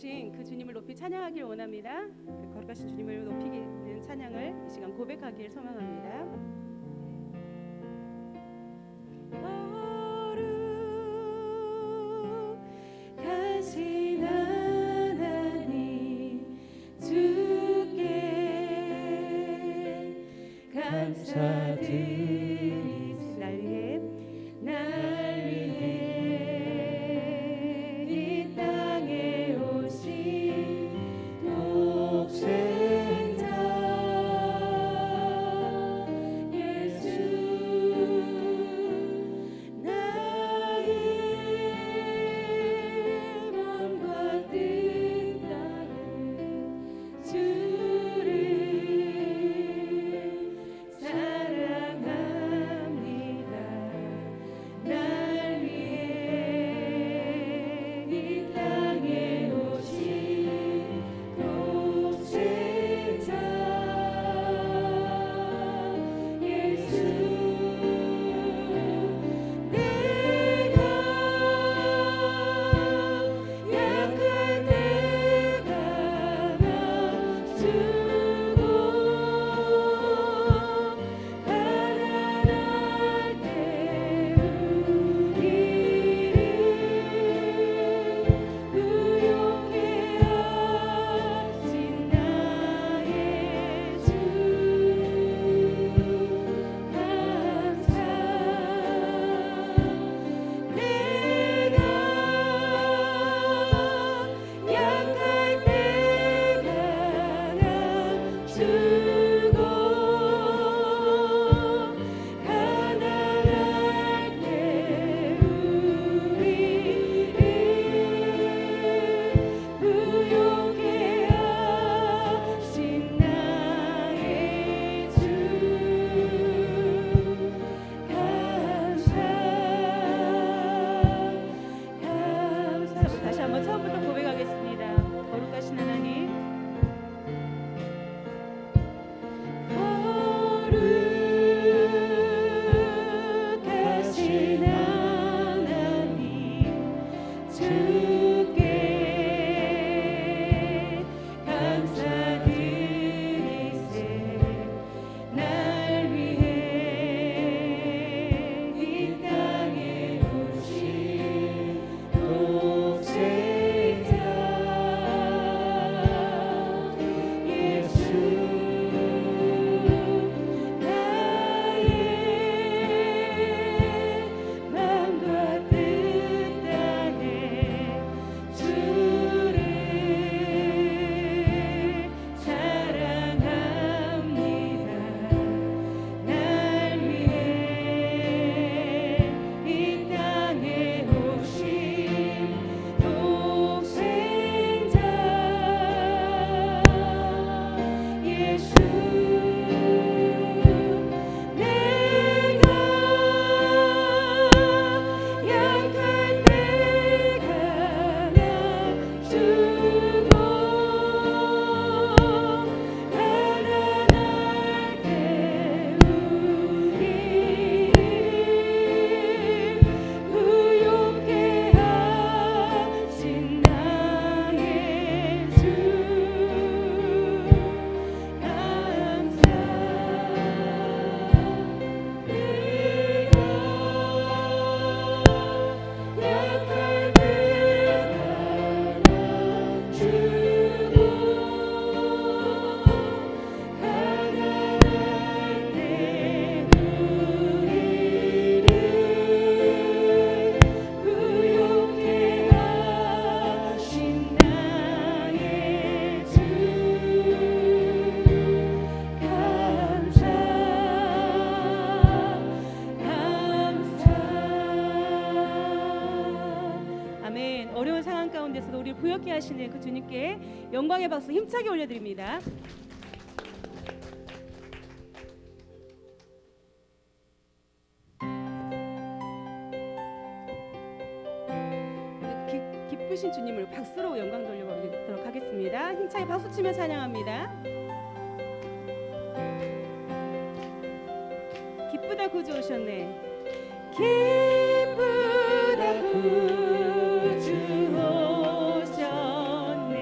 그 주님을 높이 찬양하길 원합니다. 그 거룩하신 주님을 높이는 찬양을 이 시간 고백하길 소망합니다. 거룩하신 하나님 주께 감사드리세. 날 위해 이 땅에 오신 독생자 예수, 나의 마음과 뜻 따른 주를 사랑합니다. 날 위해 이 땅에 오신 독생자 예수, 내가 약할 때가 주고 가난할 때 우리를 부욕해 하신 나의 주 감사. 내가 약할 때가 주고 가난할 때 우리를 부욕해 하신 나의 주 감사. 다시 한번 처음부터 고백하겠습니다. 거룩하신 하나님, 거룩하신 하나님 주께 감사드리세. 날 위해 이 땅에 오신 독생자 예수, 나의 마음과 뜻 따라 주를 사랑합니다. 날 위해 이 땅에 오신 독생자 예수, 내가 약할 때가 주고 가난할 때 우리를 부욕해 하신 나의 주 감사. 내가 약할 때가 주고 가난할 때 우리를 부욕해 하신 나의 주 감사. 아멘. 어려운 상황 가운데서도 우리를 부욕해 하시는 그 주님께 영광의 박수 힘차게 올려드립니다. 기쁘신 주님을 박수로 영광 돌려드리도록 하겠습니다. 힘차게 박수 치며 찬양합니다. 기쁘다 구주 오셨네. 기쁘다 구주 오셨네.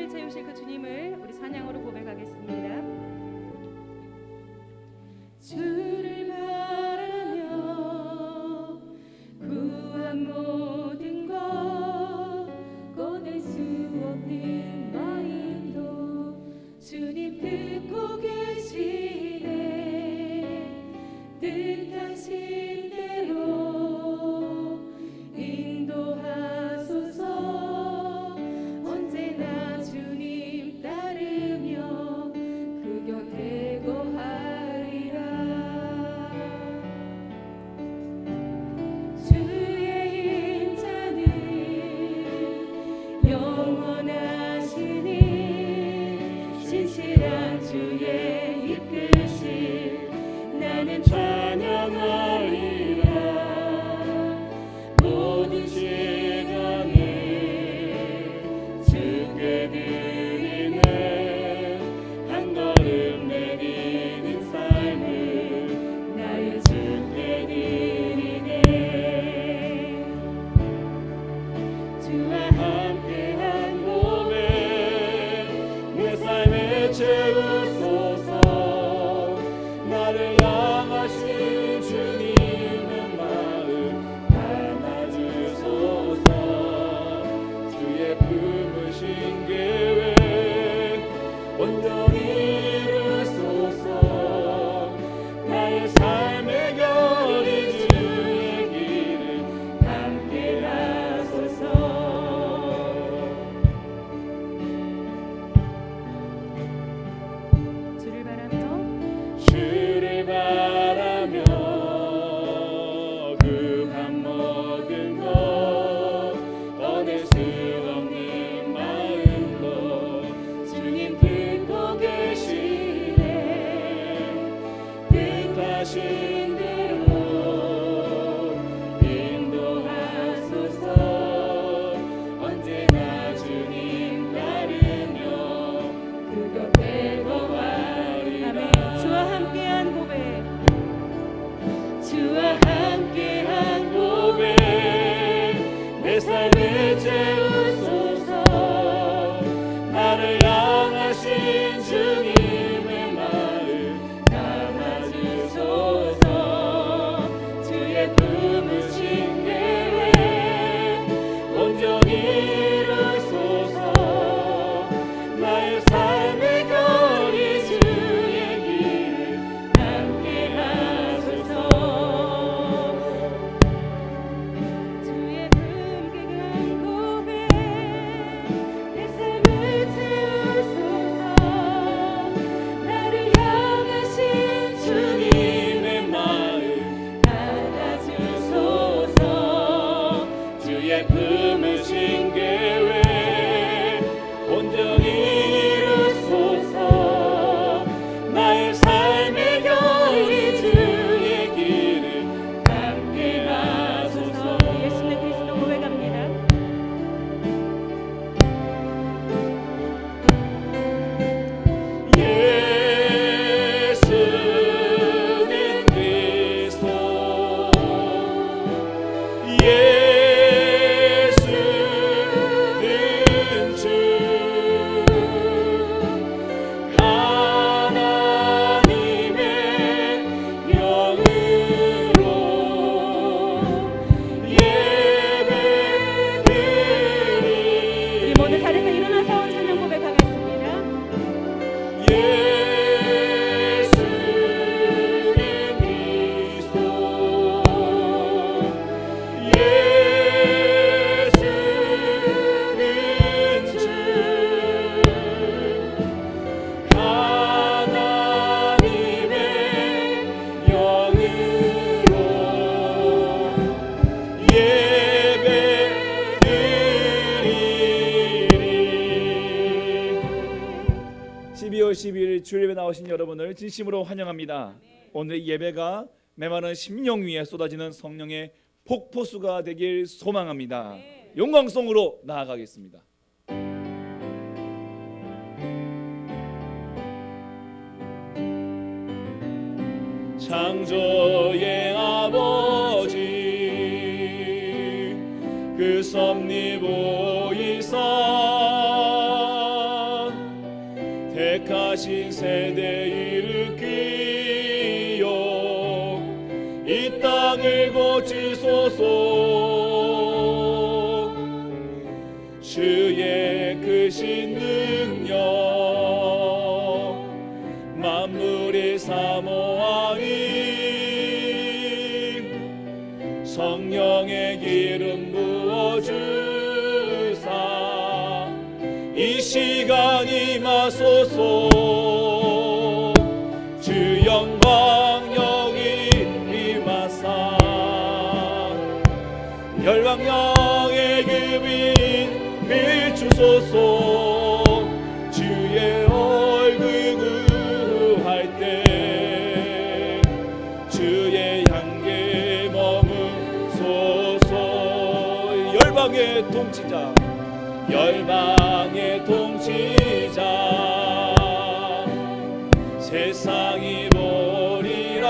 우리를 채우실 그 주님을 우리 찬양으로 고백하겠습니다. 주를 바라며 구한 모든 것 꺼낼 수 없는 마음도 주님 듣고 계시네. 뜻하신 대로 인도하소서. 언제나 주님 따르며 그 곁에 거하리라. 주의 인자는 영원하시니 신실한 주의 이끄심 나는 찬양하리라. 모든 시간을 주께 드리네. 한 걸음 내디딘 삶을 나의 주께 드리네. 주와 함께한 고백 내 삶에 채우소서. 나를 향하신 주님의 마음 담아주소서. 주의 품으신 계획 온전히 이루소서. 나의 삶의 결이 주의 길을 함께 하소서. 주를 바라며 구한 모든 것 꺼낼 수 없는 마음도 주님 듣고 계시네. 뜻하신 대로 인도하소서. 언제나 주님 따르며 그 곁에 거하리라. 아멘. 주와 함께한 고백, 주와 함께한 고백 내 삶을 채우소서. 나를 향하신 주님의 마음 담아주소서. 주의 품으신 계획 온전히 이루소서. 나의 삶의 거리 주의 길을 함께 하소서. 주의 품격한 고백 내 삶을 채우소서. 나를 향하신 주님의 마음 받아주소서. 주의 품으신 계획 온전히 이루소서. 나의 삶의 결이 주의 길을 함께 하소서. 예수는 그리스도 고백합니다. 예수는 그리스도 예수는 주 하나님의 영으로 예배드리리. 우리 모두 자리에서 일어나서 찬양 고백하겠습니다. 예수는 그리스도 예수는 주 하나님의 영으로 예배드리리. 12월 12일 주일에 나오신 여러분을 진심으로 환영합니다. 오늘 예배가 메마른 심령 위에 쏟아지는 성령의 폭포수가 되길 소망합니다. 영광송으로 나아가겠습니다. 창조의 아버지 그 섭리 보이사 택하신 세대 일으키어 이 땅을 고치소서. 주의 크신 능력 만물이 사모하니 성령의 기름 부어주사 이 시간 임하소서. 주 영광 여기 임하사 열방령의 금인 비추소서. 주의 얼굴 구할 때 주의 향기 머무소서. 열방의 통치자 열방의 통치자 세상이 보리라.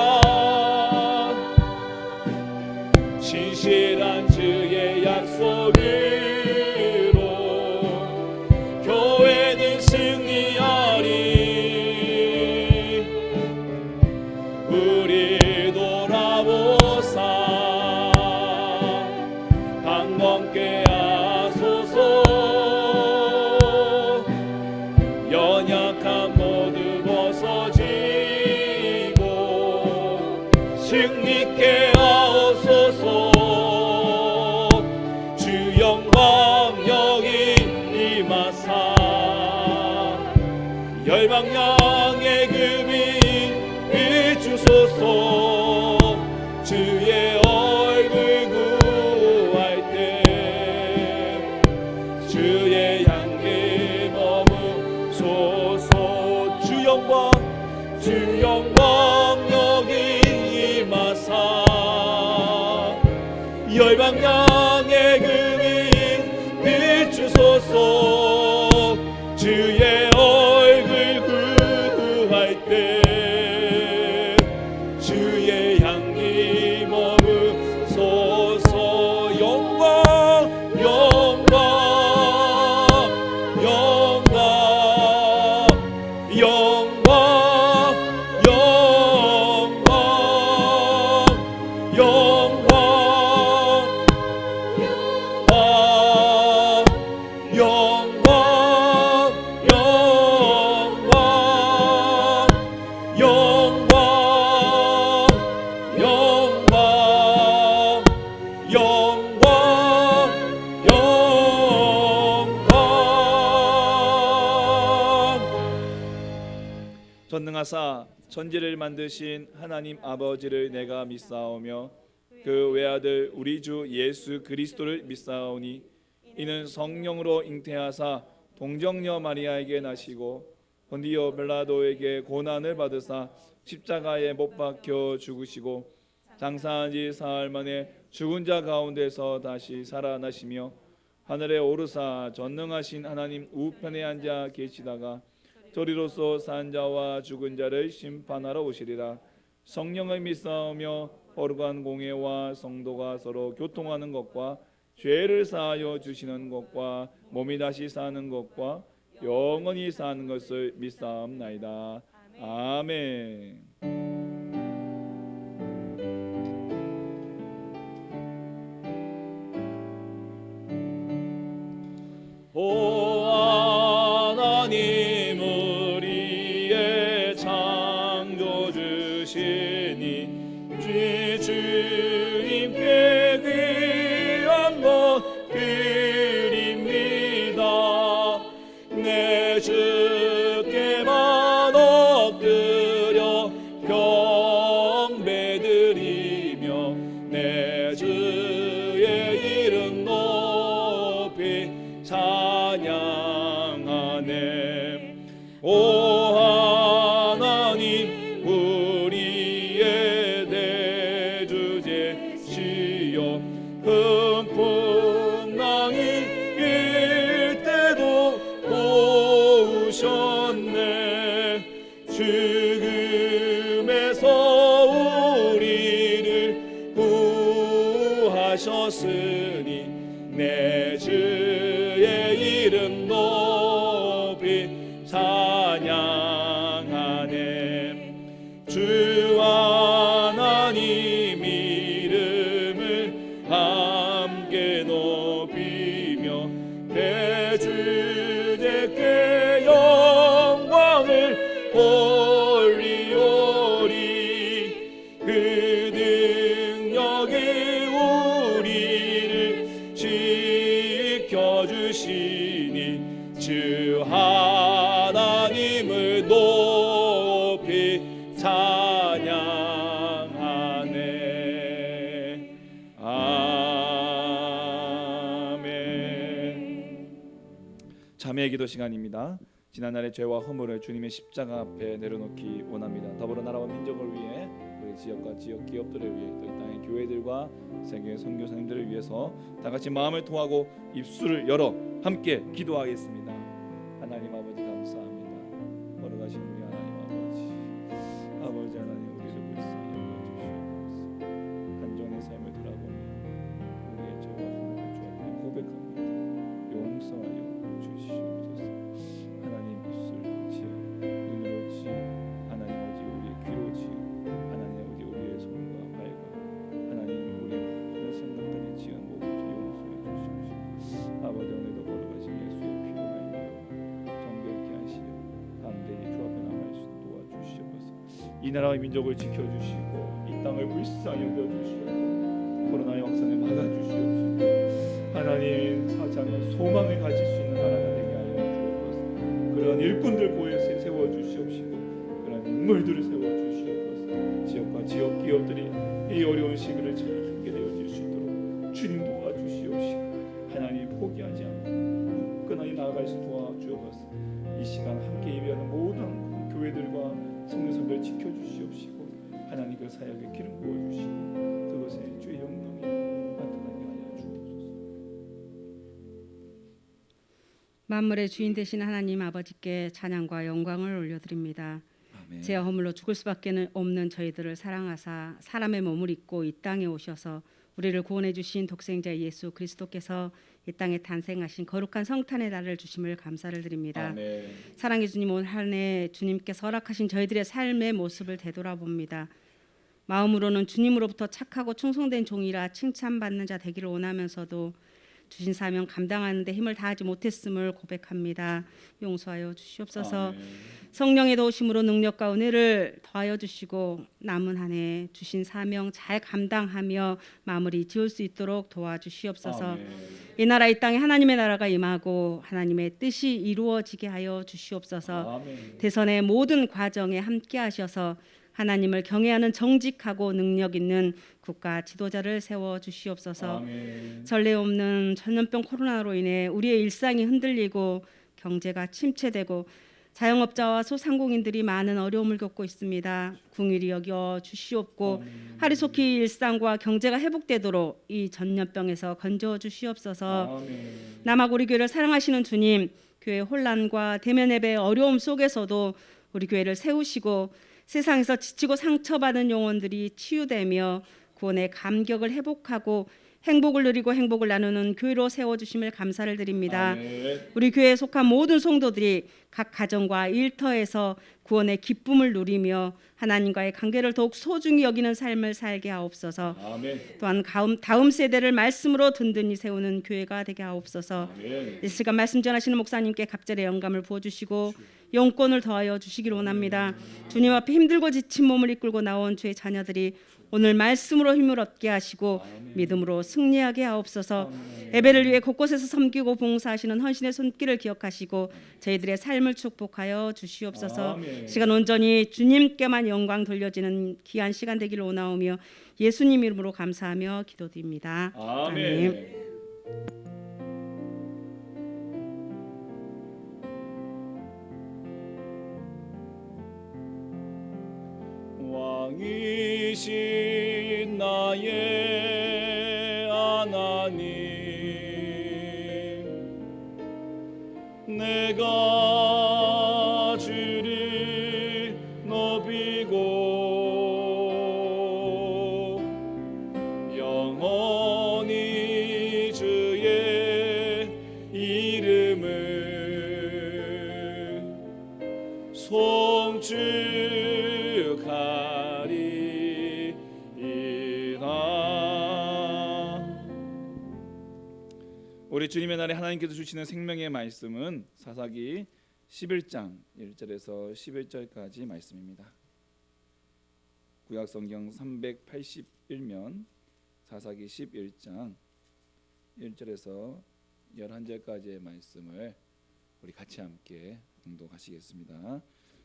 신실한 주의 약속으로 교회는 승리하리. 우리 돌아보사 강건케 하소서. 연약한 모두 벗어지고 승리케 하옵소서. 주 영광 여기 임하사 열방령의 금인 비추소서. 주의 얼굴 구할 때 주의 향기 머무소서. 주 영광 여기 임하사 열방령의 금인 비추소서. 주의 얼굴 구할 때 주의 향기 머무소서. 영광 영광 영광 영광 영광 영광 전능하사 천지를 만드신 하나님 아버지를 내가 믿사오며 그 외아들 우리 주 예수 그리스도를 믿사오니 이는 성령으로 잉태하사 동정녀 마리아에게 나시고 본디오 빌라도에게 고난을 받으사 십자가에 못 박혀 죽으시고 장사한 지 사흘 만에 죽은 자 가운데서 다시 살아나시며 하늘에 오르사 전능하신 하나님 우편에 앉아 계시다가 저리로서 산 자와 죽은 자를 심판하러 오시리라. 성령을 믿사오며 거룩한 공회와 성도가 서로 교통하는 것과 죄를 사하여 주시는 것과 몸이 다시 사는 것과 영원히 사는 것을 믿사옵나이다. 아멘. 오 하나님 우리의 창조주시니 주님께 귀한 것 드립니다. 내 주께만 엎드려 경배드리며 내 주의 이름 높이 찬양하네. 오 하나님 우리의 대주제시여 풍랑이 일 때도 도우셨네. 죽음에서 우리를 구하셨으니 내 주의 이름 높이 찬양하네. 주 하나님 이름을 함께 높이며 대주제께 영광을 올리오리. 그 능력이 우리를 지켜주시니 주 하나님을 높이 찬양하네. 아멘. 자매의 기도 시간입니다. 지난날의 죄와 허물을 주님의 십자가 앞에 내려놓기 원합니다. 더불어 나라와 민족을 위해, 우리 지역과 지역 기업들을 위해, 또 이 땅의 교회들과 세계 선교사님들을 위해서 다 같이 마음을 통하고 입술을 열어 함께 기도하겠습니다. 하나님 아버지 감사합니다. 걸어가신 우리 하나님 아버지 하나님 우리를 불쌍히 여겨주시옵소서. 한정의 삶을 돌아보며 우리의 죄와 허물을 주 앞에 고백합니다. 용서하여 주시옵소서. 하나님 입술로 지어, 눈으로 지어, 하나님 아버지 우리의 귀로 지어, 하나님 아버지 우리의 손과 발과 하나님 우리의 모든 생각까지 지은 모든 죄 용서해 주시옵소서. 아버지 오늘도 걸어가신 예수의 피로 말미암아 정결케 하시어 담대히 주 앞에 나갈 수 있도록 도와주시옵소서. 이 나라의 민족을 지켜주시고 이 땅을 불쌍히 여겨주시고 코로나의 확산을 막아주시옵소서. 하나님 사장은 소망을 가질 수 있는 나라가 되게 하여 주옵소서. 그런 일꾼들 보혜에 세워주시옵시고 그런 인물들을 세워주시옵소서. 지역과 지역 기업들이 이 어려운 시기를 잘 해결되어질 수 있도록 주님 도와주시옵시고 하나님 포기하지 않고 끝까지 나아갈 수 도와주옵소서. 이 시간 함께 예배하는 모든 교회들과 성도님들 지켜주시옵시고 하나님 그 사역에 기름 부어주시고 그것에 주의 영광이 나타나게 하여 주옵소서. 만물의 주인 되신 하나님 아버지께 찬양과 영광을 올려드립니다. 아멘. 죄와 허물로 죽을 수밖에 없는 저희들을 사랑하사 사람의 몸을 입고 이 땅에 오셔서 우리를 구원해 주신 독생자 예수 그리스도께서 이 땅에 탄생하신 거룩한 성탄의 날을 주심을 감사를 드립니다. 아멘. 사랑의 주님, 오늘 한 해 주님께서 허락하신 저희들의 삶의 모습을 되돌아봅니다. 마음으로는 주님으로부터 착하고 충성된 종이라 칭찬받는 자 되기를 원하면서도 주신 사명 감당하는데 힘을 다하지 못했음을 고백합니다. 용서하여 주시옵소서. 아멘. 성령의 도우심으로 능력과 은혜를 더하여 주시고 남은 한 해 주신 사명 잘 감당하며 마무리 지을 수 있도록 도와주시옵소서. 아멘. 이 나라 이 땅에 하나님의 나라가 임하고 하나님의 뜻이 이루어지게 하여 주시옵소서. 아멘. 대선의 모든 과정에 함께 하셔서 하나님을 경외하는 정직하고 능력 있는 국가 지도자를 세워 주시옵소서. 아멘. 전례 없는 전염병 코로나로 인해 우리의 일상이 흔들리고 경제가 침체되고 자영업자와 소상공인들이 많은 어려움을 겪고 있습니다. 궁일이 여겨 주시옵고 하루속히 일상과 경제가 회복되도록 이 전염병에서 건져 주시옵소서. 아멘. 남학 우리 교회를 사랑하시는 주님, 교회 혼란과 대면 예배의 어려움 속에서도 우리 교회를 세우시고 세상에서 지치고 상처받은 영혼들이 치유되며 구원의 감격을 회복하고 행복을 누리고 행복을 나누는 교회로 세워주심을 감사를 드립니다. 아멘. 우리 교회에 속한 모든 성도들이 각 가정과 일터에서 구원의 기쁨을 누리며 하나님과의 관계를 더욱 소중히 여기는 삶을 살게 하옵소서. 아멘. 또한 다음 세대를 말씀으로 든든히 세우는 교회가 되게 하옵소서. 아멘. 이 시간 말씀 전하시는 목사님께 갑절의 영감을 부어주시고 영권을 더하여 주시기를 원합니다. 주님 앞에 힘들고 지친 몸을 이끌고 나온 주의 자녀들이 오늘 말씀으로 힘을 얻게 하시고 믿음으로 승리하게 하옵소서. 예배를 위해 곳곳에서 섬기고 봉사하시는 헌신의 손길을 기억하시고 저희들의 삶을 축복하여 주시옵소서. 아멘. 시간 온전히 주님께만 영광 돌려지는 귀한 시간 되기를 원하오며 예수님 이름으로 감사하며 기도드립니다. 아멘. 왕이신 나의 하나님, 내가 주를 높이고 영원히 주의 이름을 축하리이다. 우리 주님의 날에 하나님께서 주시는 생명의 말씀은 사사기 11장 1절에서 11절까지 말씀입니다. 구약성경 381면 사사기 11장 1절에서 11절까지의 말씀을 우리 같이 함께 공독하시겠습니다.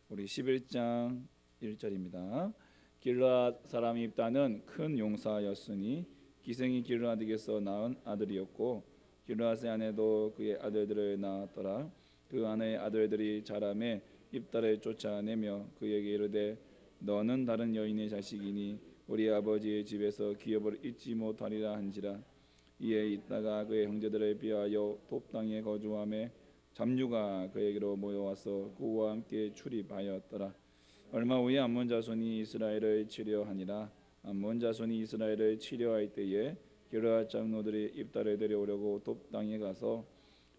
우리 11장 1절입니다. 길르앗 사람 입다는 큰 용사였으니 기생이 길르앗에게서 낳은 아들이었고 길르앗의 아내도 그의 아들들을 낳았더라. 그 아내의 아들들이 자라매 입다를 쫓아내며 그에게 이르되 너는 다른 여인의 자식이니 우리 아버지의 집에서 기업을 잊지 못하리라 한지라. 이에 있다가 그의 형제들을 비하여 톱 땅에 거주하며 잡류가 그에게로 모여와서 그와 함께 출입하였더라. 얼마 후에 암몬 자손이 이스라엘을 치려하니라. 암몬 자손이 이스라엘을 치려할 때에 길르앗 장로들이 입다를 데려오려고 톱 땅에 가서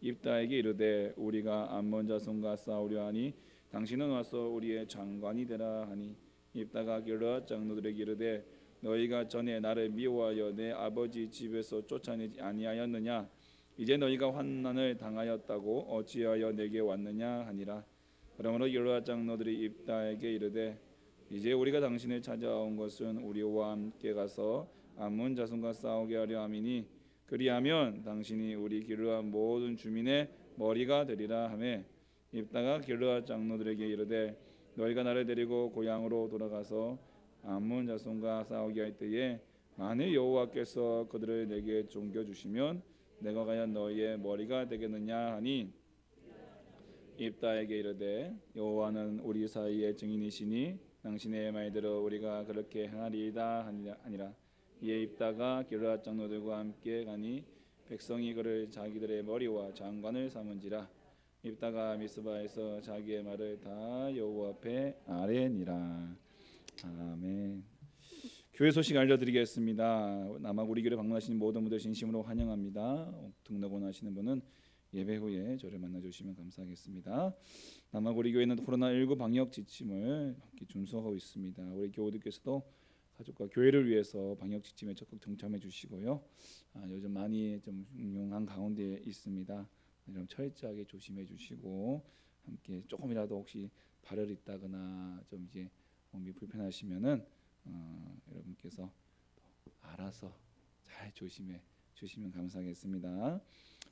입다에게 이르되 우리가 암몬 자손과 싸우려 하니 당신은 와서 우리의 장관이 되라 하니 입다가 길르앗 장로들에게 이르되 너희가 전에 나를 미워하여 내 아버지 집에서 쫓아내지 아니하였느냐? 이제 너희가 환난을 당하였다고 어찌하여 내게 왔느냐 하니라. 그러므로 길르앗 장로들이 입다에게 이르되 이제 우리가 당신을 찾아온 것은 우리와 함께 가서 암몬 자손과 싸우게 하려 함이니 그리하면 당신이 우리 길르앗 모든 주민의 머리가 되리라 하며 입다가 길르앗 장로들에게 이르되 너희가 나를 데리고 고향으로 돌아가서 암몬 자손과 싸우게 할 때에 만일 여호와께서 그들을 내게 종겨주시면 내가 과연 너희의 머리가 되겠느냐 하니 입다에게 이르되 여호와는 우리 사이의 증인이시니 당신의 말대로 우리가 그렇게 행하리이다 하니라. 이에 입다가 길르앗 장로들과 함께 가니 백성이 그를 자기들의 머리와 장관을 삼은지라. 입다가 미스바에서 자기의 말을 다 여호와 앞에 아뢰니라. 아멘. 교회 소식 알려드리겠습니다. 남학 우리 교회 방문하시는 모든 분들 진심으로 환영합니다. 등록 원하시는 분은 예배 후에 저를 만나주시면 감사하겠습니다. 남학 우리 교회는 코로나19 방역 지침을 함께 준수하고 있습니다. 우리 교우들께서도 가족과 교회를 위해서 방역 지침에 적극 동참해 주시고요. 요즘 많이 좀 응용한 가운데 있습니다. 여러분 철저하게 조심해 주시고 함께 조금이라도 혹시 발열 있다거나 좀 이제 몸이 불편하시면은 여러분께서 알아서 잘 조심해 주시면 감사하겠습니다.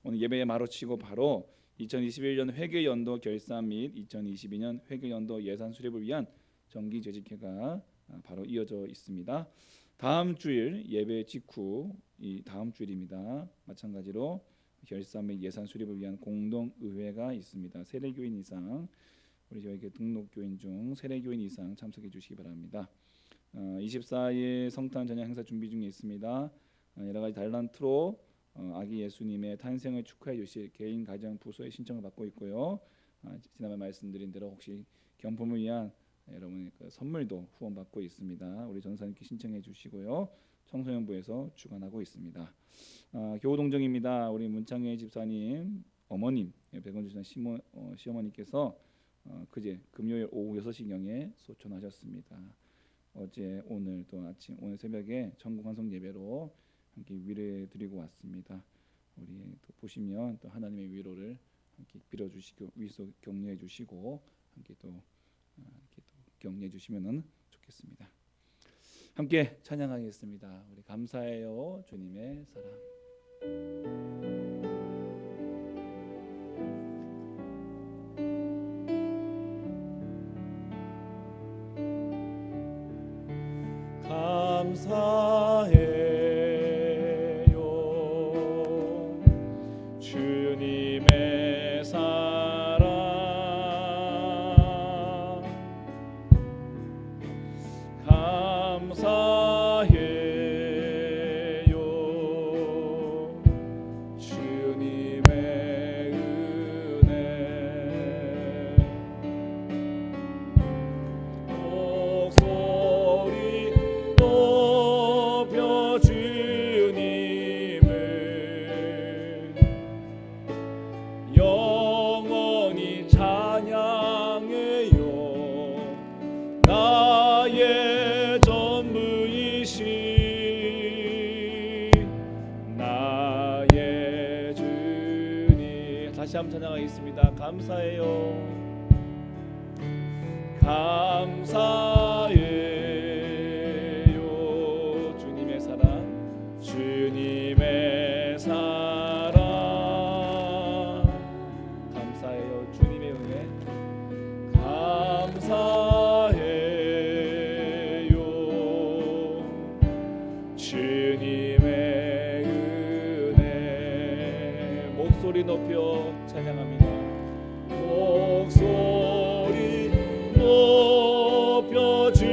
오늘 예배에 마루치고 바로 2021년 회계연도 결산 및 2022년 회계연도 예산 수립을 위한 정기조직회가 바로 이어져 있습니다. 다음 주일 예배 직후 이 다음 주일입니다. 마찬가지로 결산 및 예산 수립을 위한 공동의회가 있습니다. 세례교인 이상 우리 저에게 등록교인 중 세례교인 이상 참석해 주시기 바랍니다. 24일 성탄 전야 행사 준비 중에 있습니다. 여러 가지 달란트로 아기 예수님의 탄생을 축하해 주실 개인 가정 부서의 신청을 받고 있고요. 지난번에 말씀드린 대로 혹시 경품을 위한 여러분의 그 선물도 후원받고 있습니다. 우리 전사님께 신청해 주시고요. 청소년부에서 주관하고 있습니다. 교우동정입니다. 우리 문창회 집사님 어머님 백원 주신 시어머니께서 그제 금요일 오후 6시경에 소천하셨습니다. 어제 오늘 또 아침 오늘 새벽에 전국 환송 예배로 함께 위로해 드리고 왔습니다. 우리 또 보시면 또 하나님의 위로를 함께 빌어 주시고 위로 격려해 주시고 함께 또 이렇게 또 격려해 주시면은 좋겠습니다. 함께 찬양하겠습니다. 우리 감사해요 주님의 사랑. 감사해요 주님의 사랑 감사해요 주님의 은혜 목소리 높여 찬양하겠습니다. 감사해요. 감사해요. 주님의 사랑, 주님의 사랑. 감사해요. 주님의 은혜. 감사해요. 주님의 은혜. 목소리 높여 찬양합니다. 목소리 높여 주님을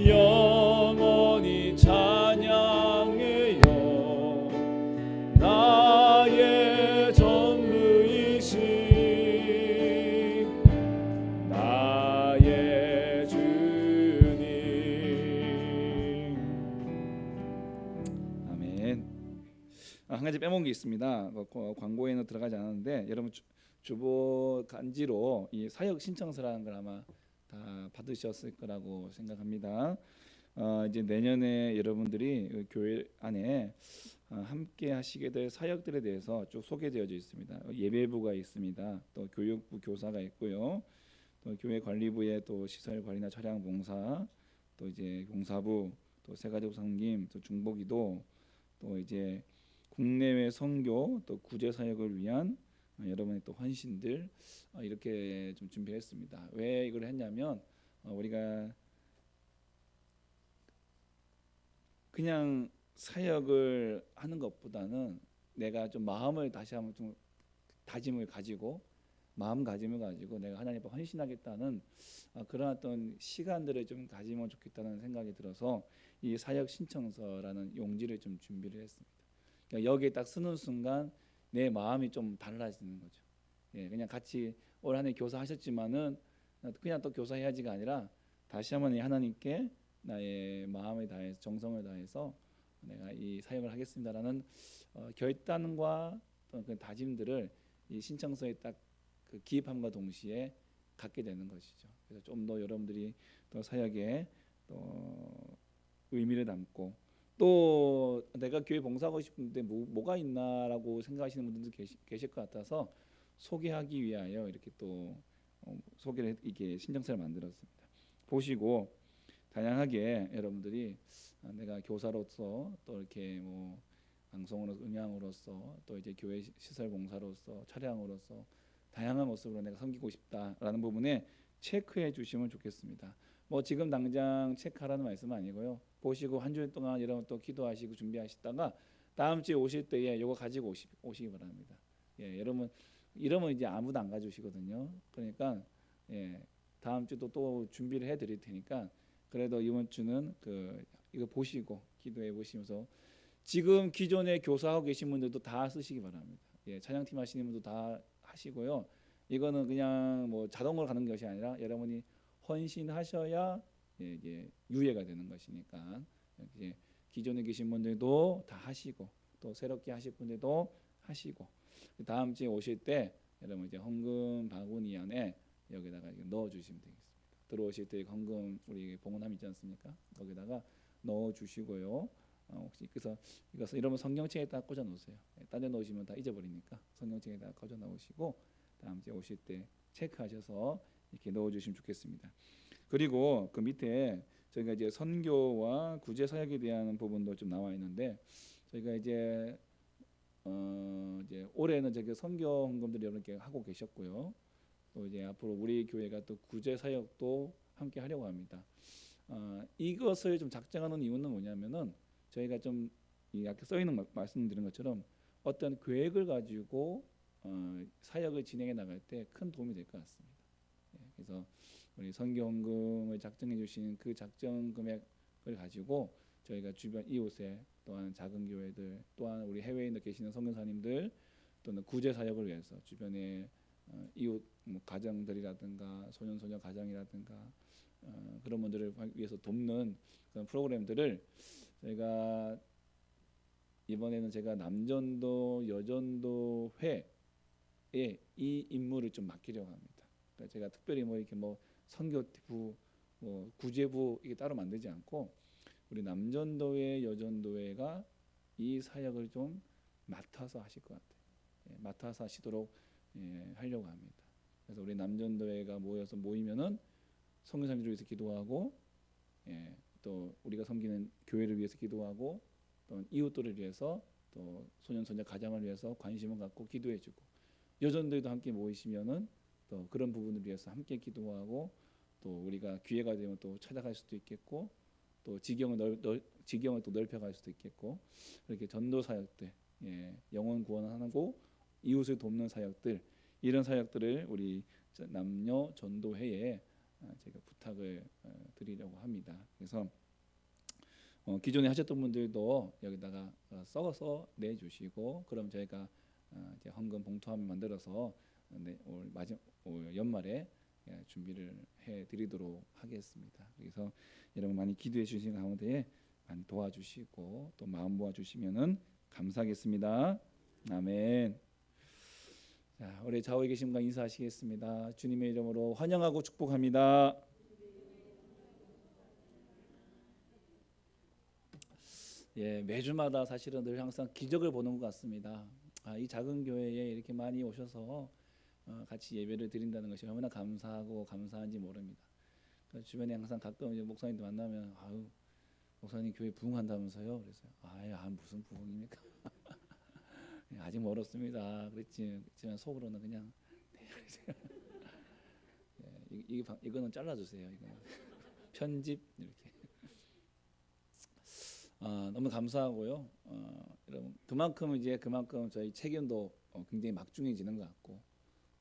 영원히 찬양해요. 나의 전부이신 나의 주님. 아멘. 한 가지 빼먹은 게 있습니다. 광고에는 들어가지 않았는데 여러분 주보 간지로 이 사역 신청서라는 걸 아마 다 받으셨을 거라고 생각합니다. 이제 내년에 여러분들이 그 교회 안에 함께 하시게 될 사역들에 대해서 쭉 소개되어져 있습니다. 예배부가 있습니다. 또 교육부 교사가 있고요. 또 교회 관리부에 또 시설 관리나 차량 봉사, 또 이제 용사부, 또 새가족 섬김, 또 중보기도, 또 이제 국내외 선교, 또 구제 사역을 위한 여러분의 또 헌신들 이렇게 좀 준비했습니다. 왜 이걸 했냐면 우리가 그냥 사역을 하는 것보다는 내가 좀 마음을 다시 한번 좀 다짐을 가지고 마음가짐을 가지고 내가 하나님 앞에 헌신하겠다는 그런 어떤 시간들을 좀 가지면 좋겠다는 생각이 들어서 이 사역 신청서라는 용지를 좀 준비를 했습니다. 그러니까 여기에 딱 쓰는 순간 내 마음이 좀 달라지는 거죠. 예, 그냥 같이 올 한 해 교사하셨지만은 그냥 또 교사해야지가 아니라 다시 한번 하나님께 나의 마음을 다해서 정성을 다해서 내가 이 사역을 하겠습니다라는 결단과 또 그 다짐들을 이 신청서에 딱 그 기입함과 동시에 갖게 되는 것이죠. 그래서 좀 더 여러분들이 또 사역에 또 의미를 담고 또 내가 교회 봉사하고 싶은데 뭐가 있나라고 생각하시는 분들도 계실 것 같아서 소개하기 위하여 이렇게 또 소개를 이게 신청서를 만들었습니다. 보시고 다양하게 여러분들이 내가 교사로서 또 이렇게 뭐 방송으로 음향으로서 또 이제 교회 시설 봉사로서 차량으로서 다양한 모습으로 내가 섬기고 싶다라는 부분에 체크해 주시면 좋겠습니다. 뭐 지금 당장 체크하라는 말씀은 아니고요. 보시고 한 주일 동안 여러분 또 기도하시고 준비하시다가 다음 주에 오실 때에 이거 가지고 오시기 바랍니다. 예, 여러분 이러면 이제 아무도 안 가져오시거든요. 그러니까 예, 다음 주도 또 준비를 해드릴 테니까 그래도 이번 주는 이거 보시고 기도해 보시면서 지금 기존에 교사하고 계신 분들도 다 쓰시기 바랍니다. 예, 찬양팀 하시는 분도 다 하시고요. 이거는 그냥 뭐 자동으로 가는 것이 아니라 여러분이 헌신하셔야 이게 유예가 되는 것이니까 이제 기존에 계신 분들도 다 하시고 또 새롭게 하실 분들도 하시고 다음 주에 오실 때 여러분 이제 헌금 바구니 안에 여기다가 넣어 주시면 되겠습니다. 들어오실 때 헌금 우리 봉헌함 있지 않습니까? 거기다가 넣어 주시고요. 혹시 그래서 이것을 이러면 성경책에다 꽂아 놓으세요. 딴 데 놓으시면 다 잊어버리니까 성경책에다 꽂아 놓으시고 다음 주에 오실 때 체크하셔서 이렇게 넣어 주시면 좋겠습니다. 그리고 그 밑에 저희가 이제 선교와 구제 사역에 대한 부분도 좀 나와 있는데 저희가 이제 올해는 저기 선교 헌금들이 이렇게 하고 계셨고요. 또 이제 앞으로 우리 교회가 또 구제 사역도 함께 하려고 합니다. 이것을 좀 작정하는 이유는 뭐냐면은 저희가 좀 아까 써 있는 말씀드린 것처럼 어떤 계획을 가지고 사역을 진행해 나갈 때 큰 도움이 될 것 같습니다. 예, 그래서 우리 선교헌금을 작정해 주신 그 작정 금액을 가지고 저희가 주변 이웃에 또한 작은 교회들 또한 우리 해외에 계시는 선교사님들 또는 구제 사역을 위해서 주변에 이웃 뭐 가정들이라든가 소년소녀 가정이라든가 그런 분들을 위해서 돕는 그런 프로그램들을 저희가 이번에는 제가 남전도 여전도 회에 이 임무를 좀 맡기려고 합니다. 그러니까 제가 특별히 뭐 이렇게 뭐 선교부 뭐 구제부 이게 따로 만들지 않고 우리 남전도회 여전도회가 이 사역을 좀 맡아서 하실 것 같아요. 맡아서 하시도록 하려고 합니다. 그래서 우리 남전도회가 모이면은 성교사님들을 위해서 기도하고, 또 우리가 섬기는 교회를 위해서 기도하고, 또 이웃들을 위해서, 또 소년 소녀 가정을 위해서 관심을 갖고 기도해주고, 여전도회도 함께 모이시면은 또 그런 부분을 위해서 함께 기도하고, 또 우리가 기회가 되면 또 찾아갈 수도 있겠고, 또 지경을 또 넓혀갈 수도 있겠고, 이렇게 전도 사역들, 영혼 구원하고 이웃을 돕는 사역들, 이런 사역들을 우리 남녀 전도회에 제가 부탁을 드리려고 합니다. 그래서 기존에 하셨던 분들도 여기다가 써서 내주시고, 그럼 저희가 이제 헌금 봉투함을 만들어서 올 연말에 준비를 해드리도록 하겠습니다. 그래서 여러분 많이 기도해 주시는 가운데 많이 도와주시고 또 마음 모아주시면은 감사하겠습니다. 아멘. 자, 우리 좌우에 계신 분과 인사하시겠습니다. 주님의 이름으로 환영하고 축복합니다. 매주마다 사실은 늘 항상 기적을 보는 것 같습니다. 이 작은 교회에 이렇게 많이 오셔서 같이 예배를 드린다는 것이 얼마나 감사하고 감사한지 모릅니다. 주변에 항상 가끔 이제 목사님들 만나면 목사님 교회 부흥한다면서요. 그래서 무슨 부흥입니까? 아직 멀었습니다. 그랬지만 속으로는 그냥 이거는 잘라주세요. 이거는 편집 이렇게. 너무 감사하고요. 여러분 그만큼 저희 책임도 굉장히 막중해지는 것 같고,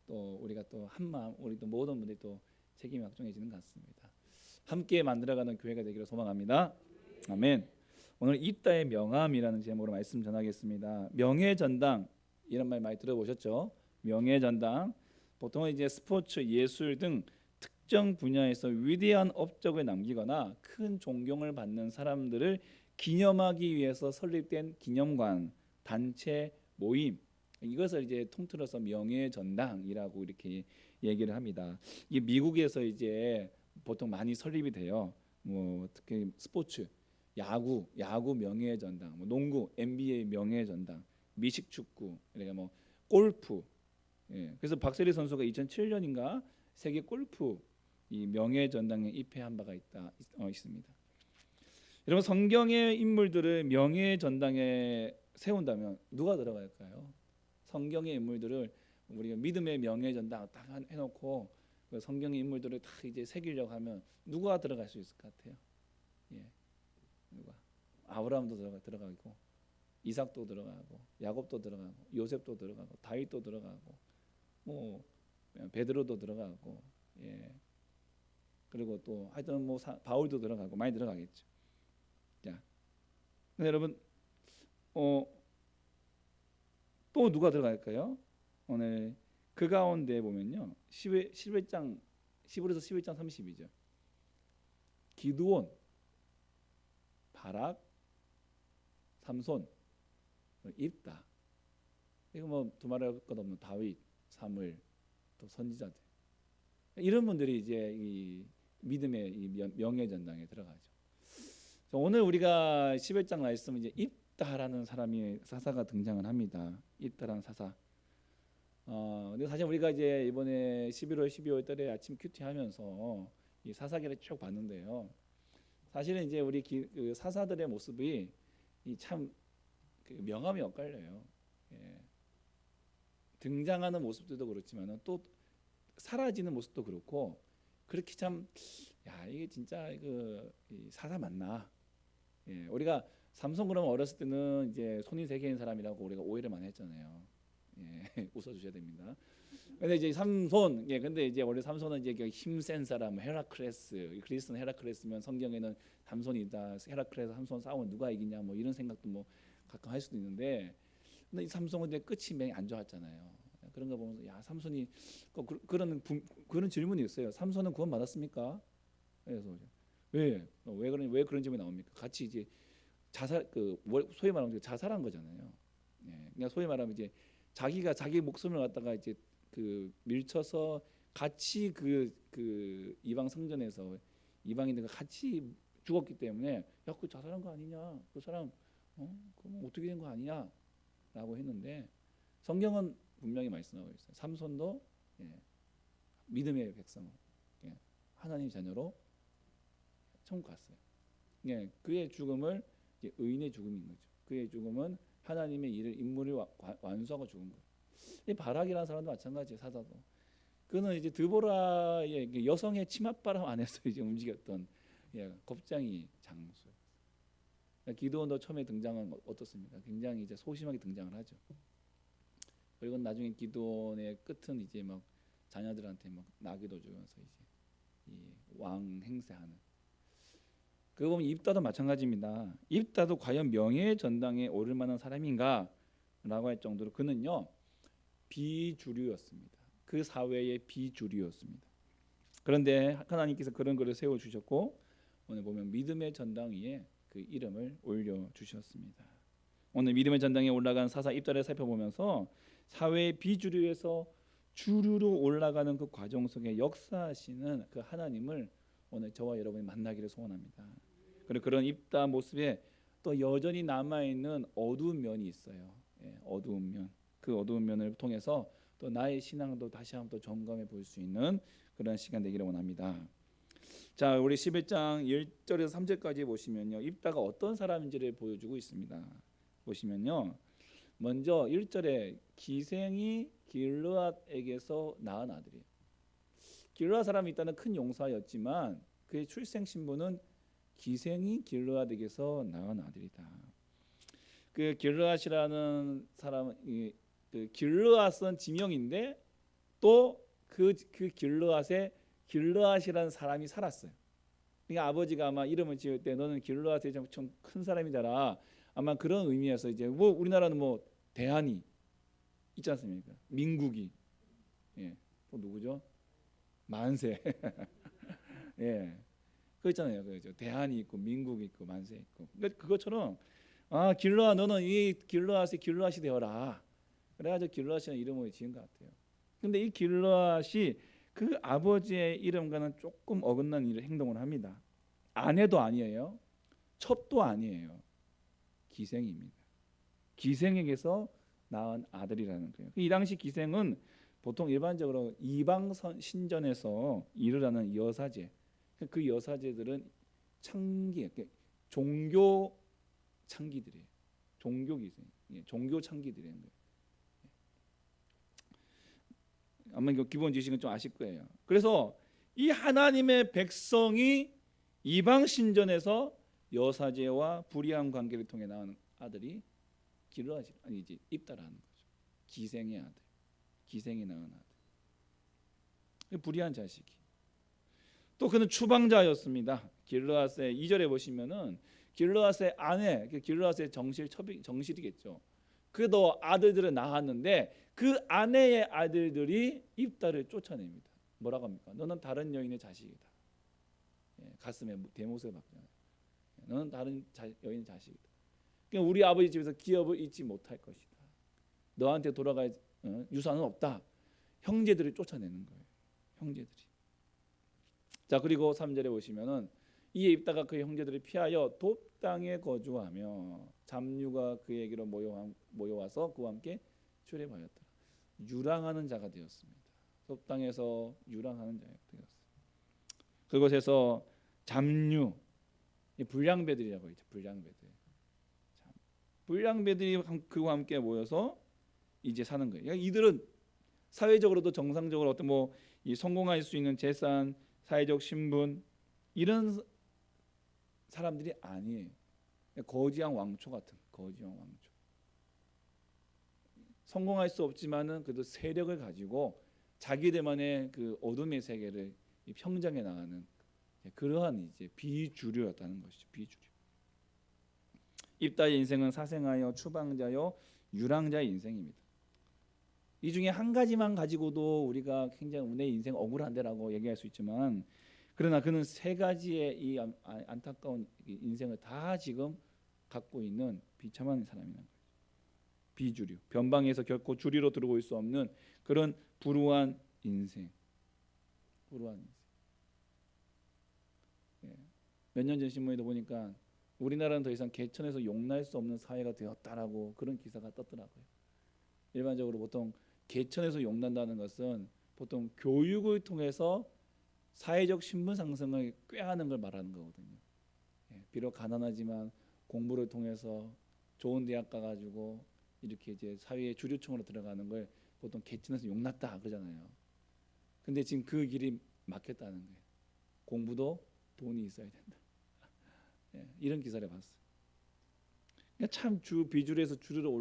또 우리가 또 한마음 우리 또 모든 분들이 또 책임이 막중해지는 것 같습니다. 함께 만들어가는 교회가 되기를 소망합니다. 아멘. 오늘 입다의 명함이라는 제목으로 말씀 전하겠습니다. 명예전당, 이런 말 많이 들어보셨죠? 명예전당, 보통은 이제 스포츠, 예술 등 특정 분야에서 위대한 업적을 남기거나 큰 존경을 받는 사람들을 기념하기 위해서 설립된 기념관, 단체, 모임, 이것을 이제 통틀어서 명예전당이라고 이렇게 얘기를 합니다. 이게 미국에서 이제 보통 많이 설립이 돼요. 특히 스포츠, 야구 명예전당, 농구, NBA 명예전당, 미식축구, 그러니까 골프. 그래서 박세리 선수가 2007년인가 세계 골프 이 명예전당에 입회한 바가 있습니다. 여러분, 성경의 인물들을 명예전당에 세운다면 누가 들어갈까요? 성경의 인물들을 우리가 믿음의 명예전당 딱 해놓고 그 성경의 인물들을 다 이제 새기려고 하면 누가 들어갈 수 있을 것 같아요? 누가? 아브라함도 들어가고, 이삭도 들어가고, 야곱도 들어가고, 요셉도 들어가고, 다윗도 들어가고, 베드로도 들어가고, 그리고 또 하여튼 바울도 들어가고 많이 들어가겠죠. 자, 근데 여러분, 또 누가 들어갈까요? 오늘 그 가운데 보면요, 11장 10에서 11장 30이죠. 기드온, 바락, 삼손, 입다. 이거 두말할 것 없는 다윗, 사무엘, 또 선지자들, 이런 분들이 이제 이 믿음의 이 명예전당에 들어가죠. 오늘 우리가 11장 말씀 이제 입다라는 사사가 등장을 합니다. 입다라는 사사. 근데 사실 우리가 이제 이번에 11월 12월 달에 아침 큐티 하면서 이 사사기를 쭉 봤는데요. 사실은 이제 우리 그 사사들의 모습이 참 명암이 엇갈려요. 등장하는 모습들도 그렇지만 또 사라지는 모습도 그렇고, 그렇게 참 이게 진짜 이 사사 맞나? 우리가 삼손 그러면 어렸을 때는 이제 손이 세 개인 사람이라고 우리가 오해를 많이 했잖아요. 웃어주셔야 됩니다. 근데 이제 삼손, 근데 이제 원래 삼손은 이제 힘센 사람, 헤라클레스, 그리스는 헤라클레스면 성경에는 삼손이다. 헤라클레스 삼손 싸우면 누가 이기냐, 이런 생각도 가끔 할 수도 있는데, 근데 이 삼손은 이제 끝이 매우 안 좋았잖아요. 그런 거 보면서 삼손이 그런 질문이 있어요. 삼손은 구원 받았습니까? 그래서 왜 그런 질문이 나옵니까? 같이 이제 소위 말하면 자살한 거잖아요. 그러니까 소위 말하면 이제 자기가 자기 목숨을 갖다가 이제 밀쳐서 같이 그 이방 성전에서 이방인들과 같이 죽었기 때문에 그 자살한 거 아니냐? 그 사람 그럼 어떻게 된 거 아니야? 라고 했는데 성경은 분명히 말씀하고 있어요. 삼손도 믿음의 백성, 하나님 자녀로 천국 갔어요. 그의 죽음을 의인의 죽음인 거죠. 그의 죽음은 하나님의 일을 임무를 완수하고 죽은 거예요. 이 바락이라는 사람도 마찬가지예요. 사자도. 그는 이제 드보라의 여성의 치맛바람 안에서 이제 움직였던 겁쟁이 장수. 기드온도 처음에 등장은 어떻습니까? 굉장히 이제 소심하게 등장을 하죠. 그리고 나중에 기드온의 끝은 이제 막 자녀들한테 막 나귀도 주면서 이제 왕 행세하는. 그거 보면 입다도 마찬가지입니다. 입다도 과연 명예의 전당에 오를 만한 사람인가라고 할 정도로 그는요 비주류였습니다. 그 사회의 비주류였습니다. 그런데 하나님께서 그런 그를 세워 주셨고 오늘 보면 믿음의 전당 위에 그 이름을 올려 주셨습니다. 오늘 믿음의 전당에 올라간 사사 입다를 살펴보면서 사회의 비주류에서 주류로 올라가는 그 과정 속에 역사하시는 그 하나님을 오늘 저와 여러분이 만나기를 소원합니다. 그리고 그런 입다 모습에 또 여전히 남아있는 어두운 면이 있어요. 어두운 면. 그 어두운 면을 통해서 또 나의 신앙도 다시 한번 또 점검해 볼 수 있는 그런 시간 되기를 원합니다. 자, 우리 11장 1절에서 3절까지 보시면요. 입다가 어떤 사람인지를 보여주고 있습니다. 보시면요. 먼저 1절에 기생이 길르앗에게서 낳은 아들이에요. 길르앗 사람이 있다는 큰 용사였지만 그의 출생 신분은 기생이 길르앗에게서 낳은 아들이다. 그 길르앗이라는 사람은 그 길르앗은 지명인데 또 그 길르앗에 길르앗이라는 사람이 살았어요. 그러니까 아버지가 아마 이름을 지을 때 너는 길르앗에 좀 큰 사람이 되라. 아마 그런 의미에서 이제 뭐 우리나라는 뭐 대한이 있지 않습니까? 민국이 또 누구죠? 만세. 그거 있잖아요. 그죠? 대한이 있고 민국이 있고 만세 있고. 그러니까 그것처럼 길르앗 너는 이 길르앗이 되어라. 그래가지고 길르앗이라는 이름을 지은 것 같아요. 근데 이 길르앗이 그 아버지의 이름과는 조금 어긋난 행동을 합니다. 아내도 아니에요. 첩도 아니에요. 기생입니다. 기생에게서 낳은 아들이라는 거예요. 이 당시 기생은 보통 일반적으로 이방 신전에서 일을 하는 여사제. 그 여사제들은 종교 창기들이에요. 종교 기생, 종교 창기들이에요. 아마 이거 기본 지식은 좀 아실 거예요. 그래서 이 하나님의 백성이 이방 신전에서 여사제와 불의한 관계를 통해 낳은 아들이 길르앗이 아니지 입다라는 거죠. 기생의 아들, 기생이 낳은 아들. 불의한 자식이. 또 그는 추방자였습니다. 길르앗의 2절에 보시면은 길르앗의 아내, 길르앗의 정실이겠죠. 그도 아들들을 낳았는데 그 아내의 아들들이 입다를 쫓아냅니다. 뭐라고 합니까? 너는 다른 여인의 자식이다. 가슴에 대못을 박잖아요. 너는 다른 여인의 자식이다. 그러니까 우리 아버지 집에서 기업을 잊지 못할 것이다. 너한테 돌아갈 유산은 없다. 형제들을 쫓아내는 거예요. 형제들이. 자, 그리고 3절에 보시면은 이에 입다가 그 형제들을 피하여 돕 땅에 거주하며 잡류가 그에게로 모여와서 그와 함께 출애굽하였더라. 유랑하는 자가 되었습니다. 돕 땅에서 유랑하는 자가 되었습니다. 그곳에서 잡류, 불량배들이라고 했죠. 불량배들이 그와 함께 모여서 이제 사는 거예요. 그러니까 이들은 사회적으로도 정상적으로 어떤 이 성공할 수 있는 재산, 사회적 신분 이런 사람들이 아니에요. 거지왕 왕초 같은 거지왕 왕초. 성공할 수 없지만은 그래도 세력을 가지고 자기들만의 그 어둠의 세계를 평정해 나가는 그러한 이제 비주류였다는 것이죠. 비주류. 입다의 인생은 사생하여 추방자요 유랑자의 인생입니다. 이 중에 한 가지만 가지고도 우리가 굉장히 내 인생 억울한데라고 얘기할 수 있지만 그러나 그는 세 가지의 이 안타까운 인생을 다 지금 갖고 있는 비참한 사람이라는 거예요. 비주류, 변방에서 결코 주류로 들어올 수 없는 그런 불우한 인생. 몇 년 전 신문에도 보니까 우리나라는 더 이상 개천에서 용날 수 없는 사회가 되었다라고 그런 기사가 떴더라고요. 일반적으로 보통 개천에서 용난다는 것은 보통 교육을 통해서 사회적 신분 상승을 꾀하는 걸 말하는 거거든요. 비록 가난하지만 공부를 통해서 좋은 대학 가가지고 이렇게 이제 사회의 주류층으로 들어가는 걸 보통 개천에서 용났다 그러잖아요. 근데 지금 그 길이 막혔다는 거예요. 공부도 돈이 있어야 된다. 이런 기사를 봤어요. 그러니까 참 비주류에서 주류로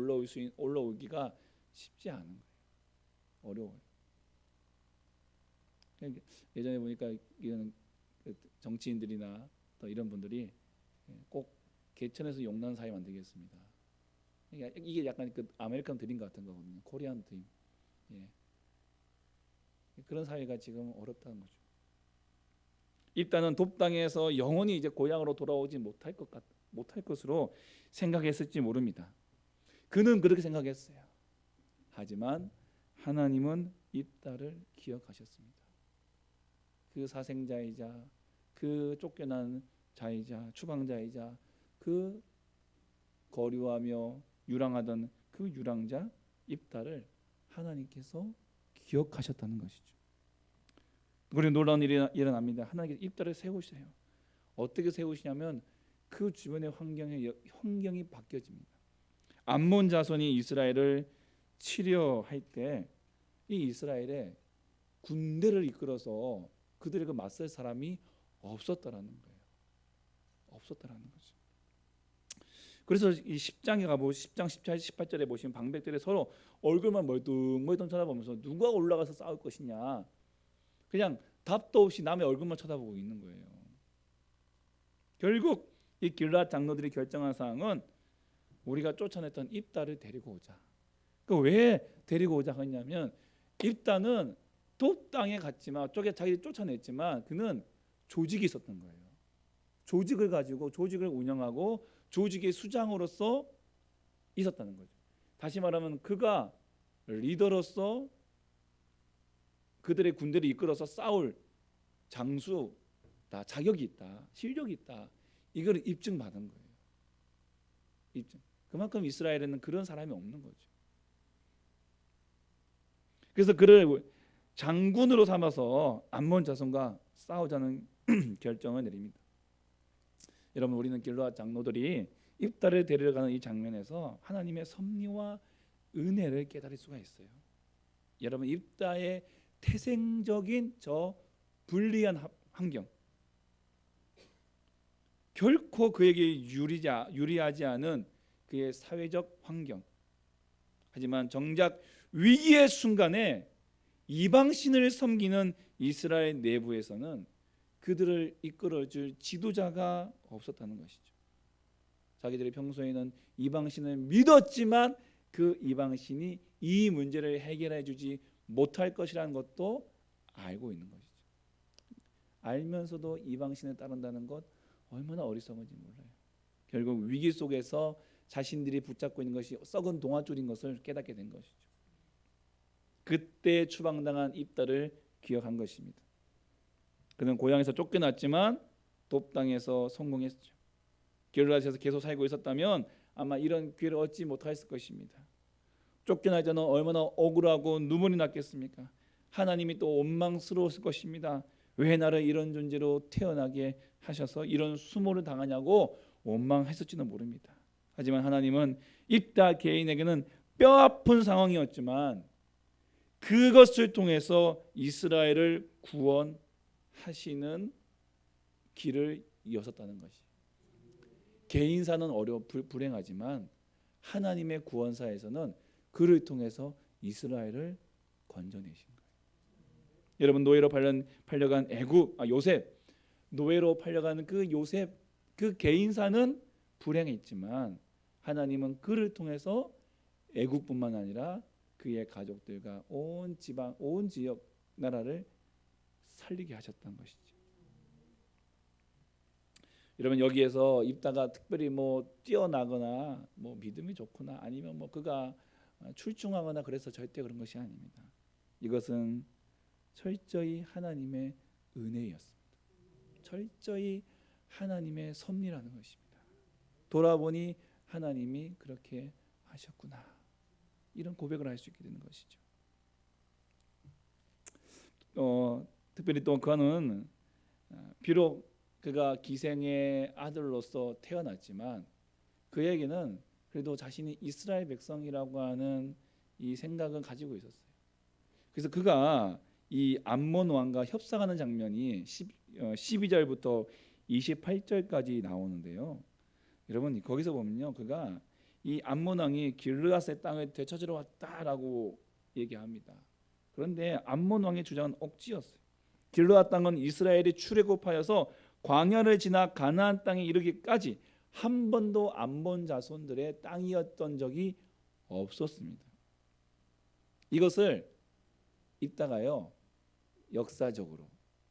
올라오기가 쉽지 않은 거예요. 어려워요. 그러니까 예전에 보니까 이런 정치인들이나 또 이런 분들이 꼭 개천에서 용난 사회 만들겠습니다. 그러니까 이게 약간 그 아메리칸 드림 같은 거거든요. 코리안 드림. 그런 사회가 지금 어렵다는 거죠. 입다는 돕당에서 영원히 이제 고향으로 돌아오지 못할 것으로 생각했을지 모릅니다. 그는 그렇게 생각했어요. 하지만 하나님은 입다를 기억하셨습니다. 그 사생자이자 그 쫓겨난 자이자 추방자이자 그 거류하며 유랑하던 그 유랑자 입다를 하나님께서 기억하셨다는 것이죠. 그리고 놀라운 일이 일어납니다. 하나님께서 입다를 세우세요. 어떻게 세우시냐면 그 주변의 환경이 바뀌어집니다. 암몬 자손이 이스라엘을 치려할 때 이 이스라엘에 군대를 이끌어서 그들에게 맞설 사람이 없었다라는 거예요. 없었다라는 거죠. 그래서 이 10장에 가보고 10장 17, 18절에 보시면 방백들이 서로 얼굴만 멀뚱멀뚱 쳐다보면서 누가 올라가서 싸울 것이냐, 그냥 답도 없이 남의 얼굴만 쳐다보고 있는 거예요. 결국 이 길앗 장로들이 결정한 사항은 우리가 쫓아냈던 입다를 데리고 오자. 그 왜 데리고 오자 했냐면 입다는 돕 땅에 갔지만 쪽에 자기들이 쫓아냈지만 그는 조직이 있었던 거예요. 조직을 가지고 조직을 운영하고 조직의 수장으로서 있었다는 거죠. 다시 말하면 그가 리더로서 그들의 군대를 이끌어서 싸울 장수다, 자격이 있다, 실력이 있다, 이걸 입증받은 거예요. 입증. 그만큼 이스라엘에는 그런 사람이 없는 거죠. 그래서 그를 장군으로 삼아서 암몬 자손과 싸우자는 결정을 내립니다. 여러분, 우리는 길르앗 장로들이 입다를 데려가는 이 장면에서 하나님의 섭리와 은혜를 깨달을 수가 있어요. 여러분, 입다의 태생적인 저 불리한 환경, 결코 그에게 유리하지 않은 그의 사회적 환경, 하지만 정작 위기의 순간에 이방신을 섬기는 이스라엘 내부에서는 그들을 이끌어줄 지도자가 없었다는 것이죠. 자기들이 평소에는 이방신을 믿었지만 그 이방신이 이 문제를 해결해 주지 못할 것이라는 것도 알고 있는 것이죠. 알면서도 이방신을 따른다는 것 얼마나 어리석은지 몰라요. 결국 위기 속에서 자신들이 붙잡고 있는 것이 썩은 동아줄인 것을 깨닫게 된 것이죠. 그때 추방당한 입다를 기억한 것입니다. 그는 고향에서 쫓겨났지만 돕 땅에서 성공했죠. 길르앗에서 계속 살고 있었다면 아마 이런 기회를 얻지 못했을 것입니다. 쫓겨나기 전에 얼마나 억울하고 눈물이 났겠습니까? 하나님이 또 원망스러웠을 것입니다. 왜 나를 이런 존재로 태어나게 하셔서 이런 수모를 당하냐고 원망했을지는 모릅니다. 하지만 하나님은 입다 개인에게는 뼈아픈 상황이었지만 그것을 통해서 이스라엘을 구원하시는 길을 이었었다는 것이. 개인사는 불행하지만 하나님의 구원사에서는 그를 통해서 이스라엘을 건져내신 거예요. 여러분, 노예로 팔려간 요셉, 노예로 팔려가는 그 요셉, 그 개인사는 불행했지만 하나님은 그를 통해서 애국뿐만 아니라 그의 가족들과 온 지방, 온 지역, 나라를 살리게 하셨다는 것이죠. 여러분, 여기에서 입다가 특별히 뛰어나거나 믿음이 좋거나 아니면 그가 출중하거나 그래서 절대 그런 것이 아닙니다. 이것은 철저히 하나님의 은혜였습니다. 철저히 하나님의 섭리라는 것입니다. 돌아보니 하나님이 그렇게 하셨구나. 이런 고백을 할 수 있게 되는 것이죠. 특별히 또 그는 비록 그가 기생의 아들로서 태어났지만 그에게는 그래도 자신이 이스라엘 백성이라고 하는 이 생각은 가지고 있었어요. 그래서 그가 이 암몬 왕과 협상하는 장면이 12절부터 28절까지 나오는데요. 여러분 거기서 보면요, 그가 이 암몬 왕이 길르앗의 땅을 되찾으러 왔다라고 얘기합니다. 그런데 암몬 왕의 주장은 억지였어요. 길르앗 땅은 이스라엘이 출애굽하여서 광야를 지나 가나안 땅에 이르기까지 한 번도 암몬 자손들의 땅이었던 적이 없었습니다. 이것을 읽다가요, 역사적으로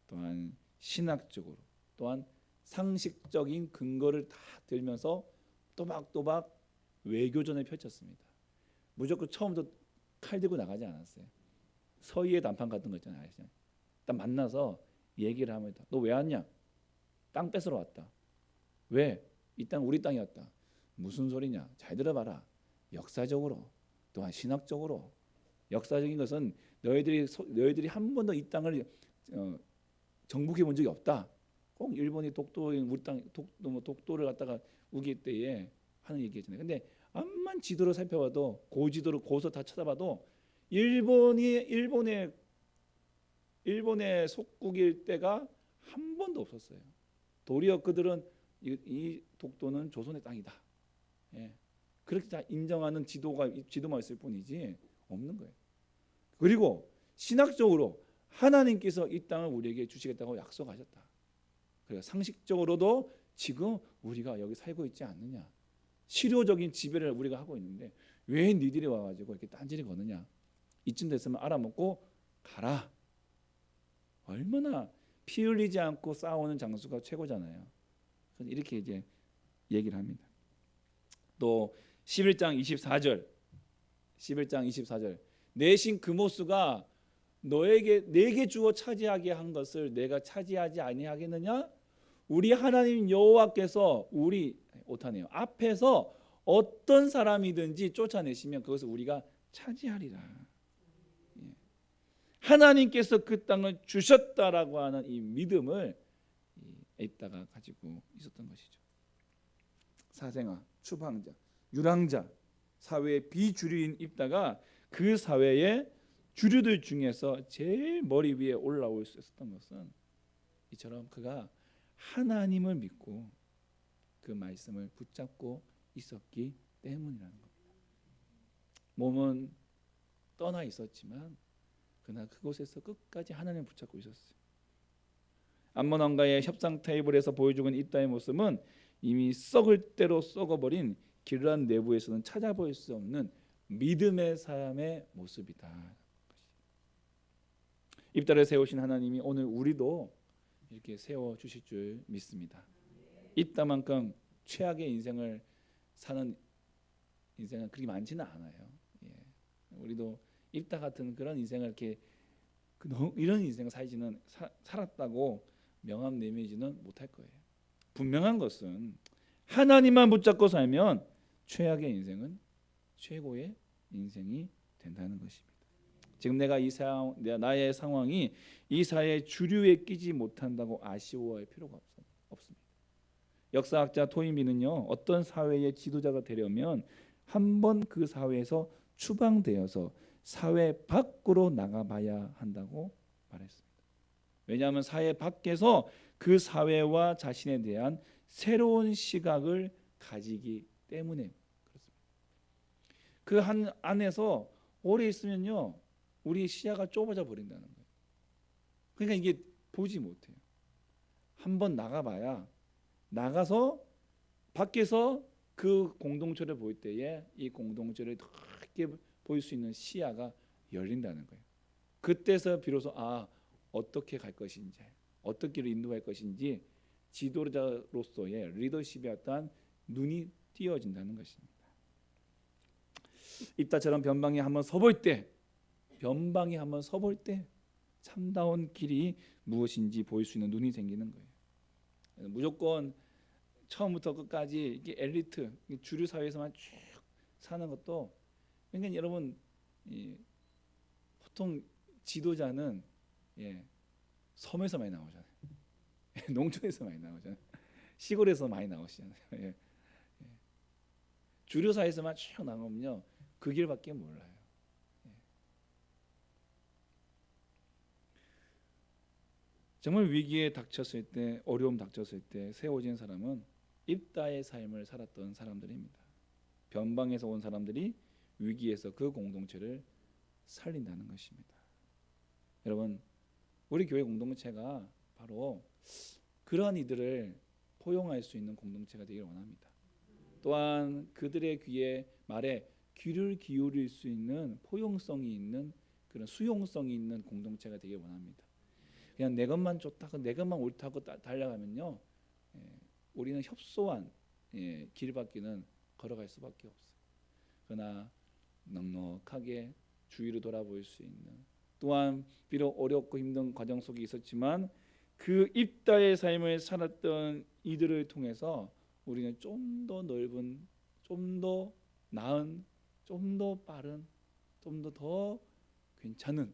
또한 신학적으로 또한 상식적인 근거를 다 들면서 또박또박 외교전을 펼쳤습니다. 무조건 처음부터 칼 들고 나가지 않았어요. 서희의 단판 같은 거 있잖아요. 딱 만나서 얘기를 합니다. 너 왜 왔냐? 땅 뺏으러 왔다. 왜? 이 땅 우리 땅이었다. 무슨 소리냐? 잘 들어봐라. 역사적으로 또한 신학적으로, 역사적인 것은 너희들이 한 번도 이 땅을 정복해 본 적이 없다. 꼭 일본이 독도인 우리 땅 독도를 갖다가 우길 때에 하는 얘기잖아요. 근데 암만 지도를 살펴봐도 고지도를 고서 다 쳐다봐도 일본의 속국일 때가 한 번도 없었어요. 도리어 그들은 이 독도는 조선의 땅이다. 예. 그렇게 다 인정하는 지도만 있을 뿐이지 없는 거예요. 그리고 신학적으로 하나님께서 이 땅을 우리에게 주시겠다고 약속하셨다. 그리고 상식적으로도 지금 우리가 여기 살고 있지 않느냐. 실효적인 지배를 우리가 하고 있는데 왜 니들이 와가지고 이렇게 딴지를 거느냐. 이쯤 됐으면 알아먹고 가라. 얼마나 피 흘리지 않고 싸우는 장수가 최고잖아요. 이렇게 이제 얘기를 합니다. 또 11장 24절 내신 그모스가 내게 주어 차지하게 한 것을 내가 차지하지 아니하겠느냐? 우리 하나님 여호와께서 우리 오타네요. 앞에서 어떤 사람이든지 쫓아내시면 그것을 우리가 차지하리라. 하나님께서 그 땅을 주셨다라고 하는 이 믿음을 입다가 가지고 있었던 것이죠. 사생아, 추방자, 유랑자, 사회의 비주류인 입다가 그 사회의 주류들 중에서 제일 머리 위에 올라올 수 있었던 것은 이처럼 그가 하나님을 믿고 그 말씀을 붙잡고 있었기 때문이라는 겁니다. 몸은 떠나 있었지만 그러나 그곳에서 끝까지 하나님을 붙잡고 있었어요. 암몬 왕과의 협상 테이블에서 보여주는 입다의 모습은 이미 썩을 대로 썩어버린 길르앗 내부에서는 찾아볼 수 없는 믿음의 사람의 모습이다. 입다를 세우신 하나님이 오늘 우리도 이렇게 세워 주실 줄 믿습니다. 입다만큼 최악의 인생을 사는 인생은 그렇게 많지는 않아요. 우리도 입다 같은 그런 인생을 이렇게 이런 인생을 살았다고 명함 내밀지는 못할 거예요. 분명한 것은 하나님만 붙잡고 살면 최악의 인생은 최고의 인생이 된다는 것입니다. 지금 나의 상황이 이 사회의 주류에 끼지 못한다고 아쉬워할 필요가 없습니다. 역사학자 토인비는요, 어떤 사회의 지도자가 되려면 한번 그 사회에서 추방되어서 사회 밖으로 나가봐야 한다고 말했습니다. 왜냐하면 사회 밖에서 그 사회와 자신에 대한 새로운 시각을 가지기 때문에 그렇습니다. 그 한 안에서 오래 있으면요, 우리 시야가 좁아져 버린다는 거예요. 그러니까 이게 보지 못해요. 한번 나가봐야, 나가서 밖에서 그 공동체를 볼 때에 이 공동체를 넓게 볼 수 있는 시야가 열린다는 거예요. 그때서 비로소 어떻게 갈 것인지, 어떻게 인도할 것인지 지도자로서의 리더십에 어떤 눈이 띄어진다는 것입니다. 입다처럼 변방에 한번 서볼 때 참다운 길이 무엇인지 보일 수 있는 눈이 생기는 거예요. 무조건 처음부터 끝까지 이게 엘리트 주류 사회에서만 쭉 사는 것도 그러니까 여러분 보통 지도자는 섬에서 많이 나오잖아요. 농촌에서 많이 나오잖아요. 시골에서 많이 나오시잖아요. 주류 사회에서만 쭉 나오면요 그 길밖에 몰라요. 정말 위기에 닥쳤을 때, 어려움 닥쳤을 때 세워진 사람은 입다의 삶을 살았던 사람들입니다. 변방에서 온 사람들이 위기에서 그 공동체를 살린다는 것입니다. 여러분, 우리 교회 공동체가 바로 그러한 이들을 포용할 수 있는 공동체가 되기를 원합니다. 또한 그들의 말에 귀를 기울일 수 있는 포용성이 있는 그런 수용성이 있는 공동체가 되기를 원합니다. 그냥 내 것만 좋다고 내 것만 옳다고 달려가면요 우리는 협소한 길밖에는 걸어갈 수밖에 없어요. 그러나 넉넉하게 주위로 돌아볼 수 있는, 또한 비록 어렵고 힘든 과정 속에 있었지만 그 입다의 삶을 살았던 이들을 통해서 우리는 좀 더 넓은, 좀 더 나은, 좀 더 빠른, 좀 더 괜찮은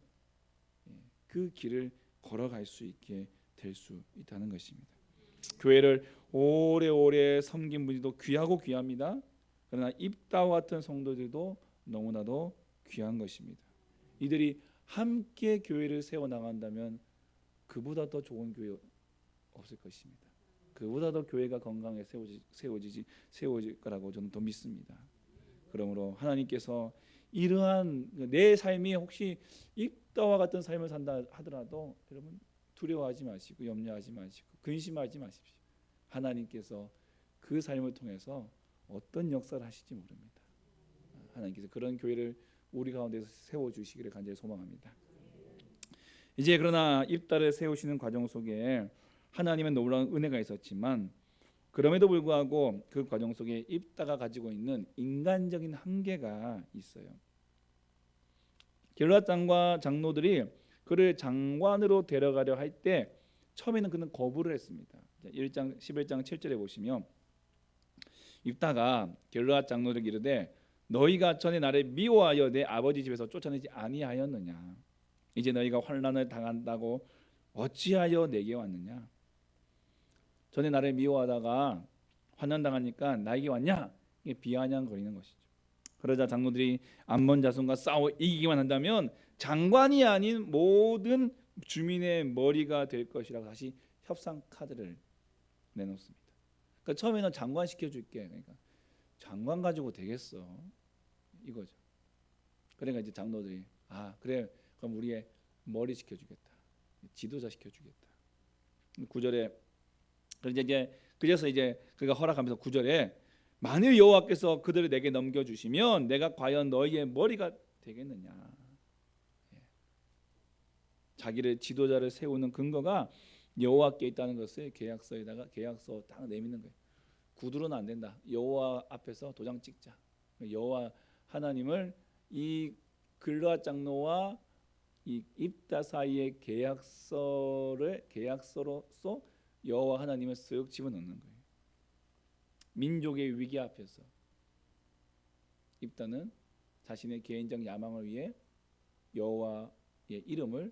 그 길을 걸어갈 수 있게 될 수 있다는 것입니다. 교회를 오래오래 섬긴 분들도 귀하고 귀합니다. 그러나 입다와 같은 성도들도 너무나도 귀한 것입니다. 이들이 함께 교회를 세워나간다면 그보다 더 좋은 교회 없을 것입니다. 그보다 더 교회가 건강하게 세워질 거라고 저는 더 믿습니다. 그러므로 하나님께서 이러한 내 삶이 혹시 입다와 같은 삶을 산다 하더라도 여러분 두려워하지 마시고 염려하지 마시고 근심하지 마십시오. 하나님께서 그 삶을 통해서 어떤 역사를 하실지 모릅니다. 하나님께서 그런 교회를 우리 가운데서 세워주시기를 간절히 소망합니다. 이제 그러나 입다를 세우시는 과정 속에 하나님의 놀라운 은혜가 있었지만 그럼에도 불구하고 그 과정 속에 입다가 가지고 있는 인간적인 한계가 있어요. 게르라 장로들이 그를 장관으로 데려가려 할 때 처음에는 그는 거부를 했습니다. 1장 11장 7절에 보시면 입다가 게르라 장로들에게 이르되 너희가 전에 나를 미워하여 내 아버지 집에서 쫓아내지 아니하였느냐? 이제 너희가 환난을 당한다고 어찌하여 내게 왔느냐? 전에 나를 미워하다가 환난 당하니까 나에게 왔냐? 이게 비아냥거리는 것이죠. 그러자 장로들이 암몬 자손과 싸워 이기기만 한다면 장관이 아닌 모든 주민의 머리가 될 것이라고 다시 협상 카드를 내놓습니다. 그러니까 처음에는 장관 시켜줄게. 그러니까 장관 가지고 되겠어 이거죠. 그러니까 이제 장로들이 그래 그럼 우리의 머리 시켜주겠다. 지도자 시켜주겠다. 9절에 그래서 이제 그가 허락하면서 9절에 만일 여호와께서 그들을 내게 넘겨주시면 내가 과연 너희의 머리가 되겠느냐. 자기를 지도자를 세우는 근거가 여호와께 있다는 것을 계약서에다가 계약서 딱 내미는 거예요. 구두로는 안 된다. 여호와 앞에서 도장 찍자. 여호와 하나님을 이 글라 장로와 이 입다 사이의 계약서로서 여호와 하나님을 쓱 집어넣는 거예요. 민족의 위기 앞에서 입다는 자신의 개인적 야망을 위해 여호와의 이름을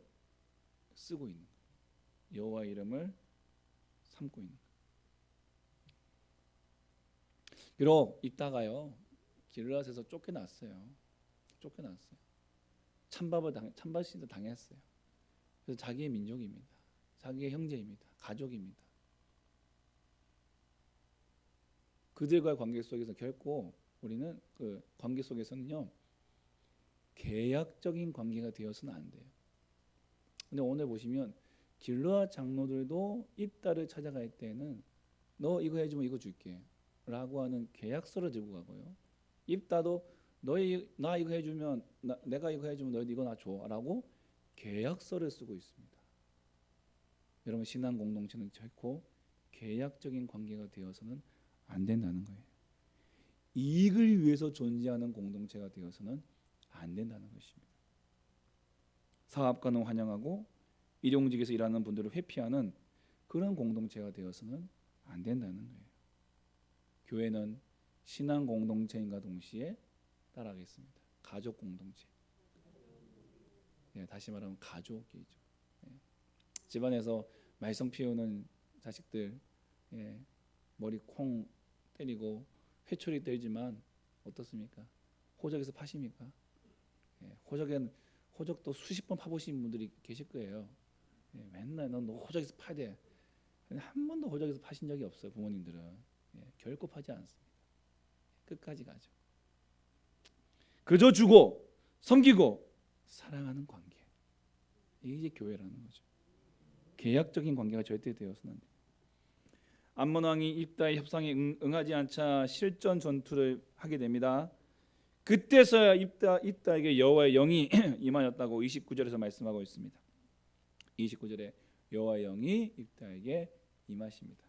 쓰고 있는 거예요. 여호와의 이름을 삼고 있는 거예요. 비록 입다가요 길앗에서 쫓겨났어요. 찬바시도 당했어요. 그래서 자기의 민족입니다. 자기의 형제입니다. 가족입니다. 그들과의 관계 속에서 결코 우리는 그 관계 속에서는요 계약적인 관계가 되어서는 안 돼요. 근데 오늘 보시면 길르앗 장로들도 입다를 찾아갈 때는 너 이거 해주면 이거 줄게 라고 하는 계약서를 들고 가고요. 입다도 너희 나 이거 해주면 내가 이거 해주면 너희 이거 나 줘 라고 계약서를 쓰고 있습니다. 여러분 신앙 공동체는 결코 계약적인 관계가 되어서는 안 된다는 거예요. 이익을 위해서 존재하는 공동체가 되어서는 안 된다는 것입니다. 사업가는 환영하고 일용직에서 일하는 분들을 회피하는 그런 공동체가 되어서는 안 된다는 거예요. 교회는 신앙 공동체인가 동시에 따라가겠습니다. 가족 공동체. 예, 다시 말하면 가족이죠. 예. 집안에서 말썽 피우는 자식들, 예, 머리 콩 때리고 회초리 들지만 어떻습니까? 호적에서 파십니까? 예, 호적도 수십 번 파보신 분들이 계실 거예요. 예, 맨날 너 호적에서 파야 돼. 한 번도 호적에서 파신 적이 없어요. 부모님들은. 예, 결코 파지 않습니다. 끝까지 가죠. 그저 주고 섬기고 사랑하는 관계. 이게 이제 교회라는 거죠. 계약적인 관계가 절대 되어서는 안 돼요. 암몬 왕이 입다의 협상에 응하지 않자 실전 전투를 하게 됩니다. 그때서야 입다에게 여호와의 영이 임하였다고 29절에서 말씀하고 있습니다. 29절에 여호와의 영이 입다에게 임하십니다.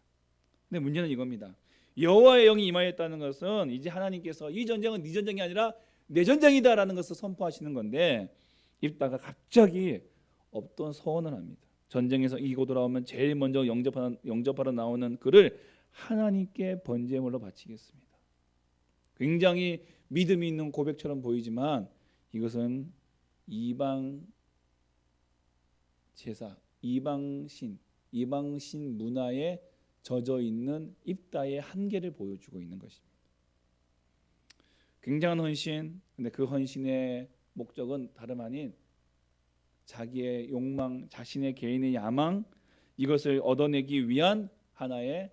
근데 문제는 이겁니다. 여호와의 영이 임하였다는 것은 이제 하나님께서 이 전쟁은 네 전쟁이 아니라 내 전쟁이다라는 것을 선포하시는 건데, 입다가 갑자기 없던 서원을 합니다. 전쟁에서 이기고 돌아오면 제일 먼저 영접하러 나오는 그를 하나님께 번제물로 바치겠습니다. 굉장히 믿음이 있는 고백처럼 보이지만 이것은 이방 제사, 이방신 문화에 젖어 있는 입다의 한계를 보여주고 있는 것입니다. 굉장한 헌신, 근데 그 헌신의 목적은 다름 아닌 자기의 욕망, 자신의 개인의 야망, 이것을 얻어내기 위한 하나의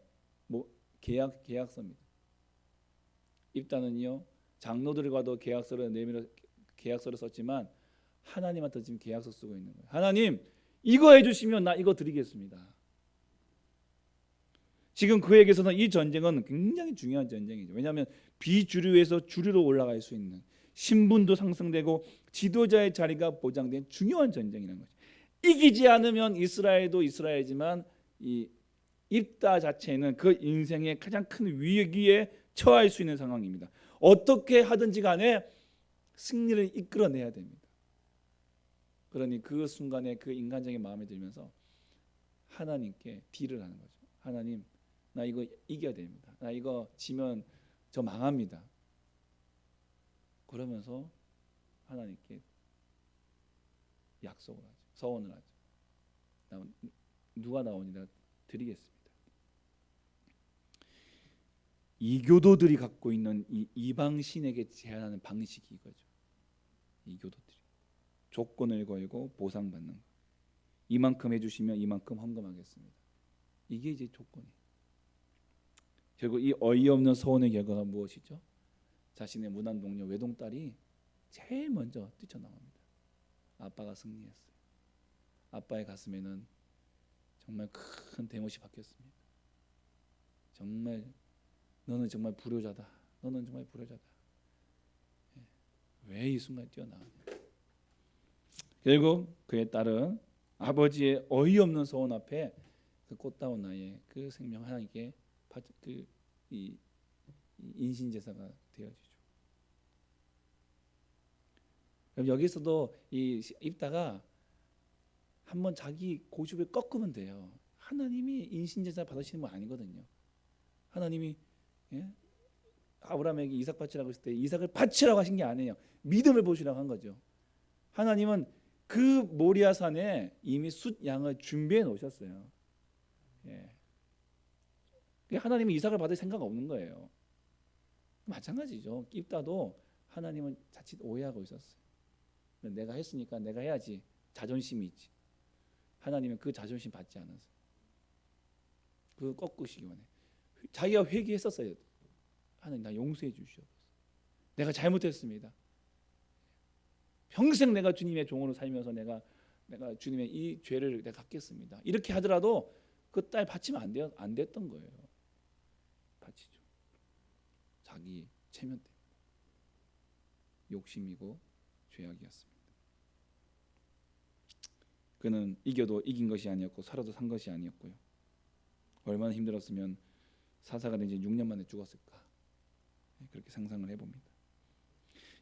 계약서입니다. 입다는요, 장로들과도 계약서를 썼지만 하나님한테 지금 계약서 쓰고 있는 거예요. 하나님, 이거 해주시면 나 이거 드리겠습니다. 지금 그에게서는 이 전쟁은 굉장히 중요한 전쟁이죠. 왜냐하면 비주류에서 주류로 올라갈 수 있는, 신분도 상승되고 지도자의 자리가 보장된 중요한 전쟁이라는 거죠. 이기지 않으면 이스라엘도 이스라엘이지만 이 입다 자체는 그 인생의 가장 큰 위기에 처할 수 있는 상황입니다. 어떻게 하든지 간에 승리를 이끌어내야 됩니다. 그러니 그 순간에 그 인간적인 마음이 들면서 하나님께 딜을 하는 거죠. 하나님, 나 이거 이겨야 됩니다. 나 이거 지면 저 망합니다. 그러면서 하나님께 약속을 하죠. 서원을 하죠. 누가 나오니 나 드리겠습니다. 이교도들이 갖고 있는 이 이방신에게 제안하는 방식이 이거죠. 이교도들이 조건을 걸고 보상받는 거. 이만큼 해주시면 이만큼 헌금하겠습니다. 이게 이제 조건이에요. 결국 이 어이없는 서원의 결과가 무엇이죠? 자신의 무난 동료 외동딸이 제일 먼저 뛰쳐나옵니다. 아빠가 승리했어요. 아빠의 가슴에는 정말 큰 대못이 박혔습니다. 정말 너는 정말 불효자다. 너는 정말 불효자다. 왜 이 순간 뛰어나왔냐. 결국 그의 딸은 아버지의 어이없는 서원 앞에 그 꽃다운 나의 그 생명 하나님께 이 인신 제사가 되어지죠. 여기서도 이 입다가 한번 자기 고집을 꺾으면 돼요. 하나님이 인신 제사 받으시는 분 아니거든요. 하나님이 아브라함에게 이삭 바치라고 했을 때 이삭을 바치라고 하신 게 아니에요. 믿음을 보시라고 한 거죠. 하나님은 그 모리아산에 이미 숫 양을 준비해 놓으셨어요. 하나님이 이삭을 받을 생각 없는 거예요. 마찬가지죠. 입다도 하나님은 자칫 오해하고 있었어요. 내가 했으니까 내가 해야지. 자존심이 있지. 하나님은 그 자존심 받지 않았어요. 그거 꺾으시기 원해. 자기가 회개했었어요. 하나님 나 용서해 주시옵소서. 내가 잘못했습니다. 평생 내가 주님의 종으로 살면서 내가 주님의 이 죄를 내가 갚겠습니다. 이렇게 하더라도 그 딸 바치면 안 됐던 거예요. 바치죠. 자기 체면 때문에. 욕심이고 죄악이었습니다. 그는 이겨도 이긴 것이 아니었고 살아도 산 것이 아니었고요. 얼마나 힘들었으면 사사가 된 지 6년 만에 죽었을까. 그렇게 상상을 해봅니다.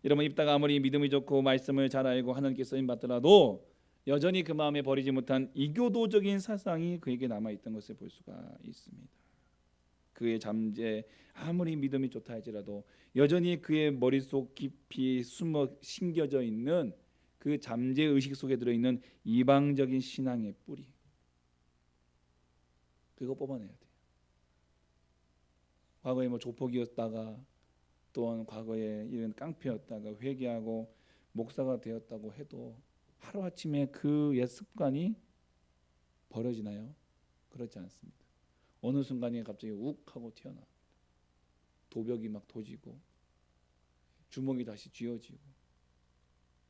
여러분, 입다가 아무리 믿음이 좋고 말씀을 잘 알고 하나님께 쓰임 받더라도 여전히 그 마음에 버리지 못한 이교도적인 사상이 그에게 남아있던 것을 볼 수가 있습니다. 그 그의 잠재 아무리 믿음이 좋다 할지라도 여전히 그의 머릿속 깊이 숨어 심겨져 있는 그 잠재 의식 속에 들어있는 이방적인 신앙의 뿌리, 그거 뽑아내야 돼요. 과거에 뭐 조폭이었다가 또한 과거에 이런 깡패였다가 회개하고 목사가 되었다고 해도 하루아침에 그 옛 습관이 버려지나요? 그렇지 않습니다. 어느 순간에 갑자기 욱 하고 튀어나옵니다. 도벽이 막 도지고 주먹이 다시 쥐어지고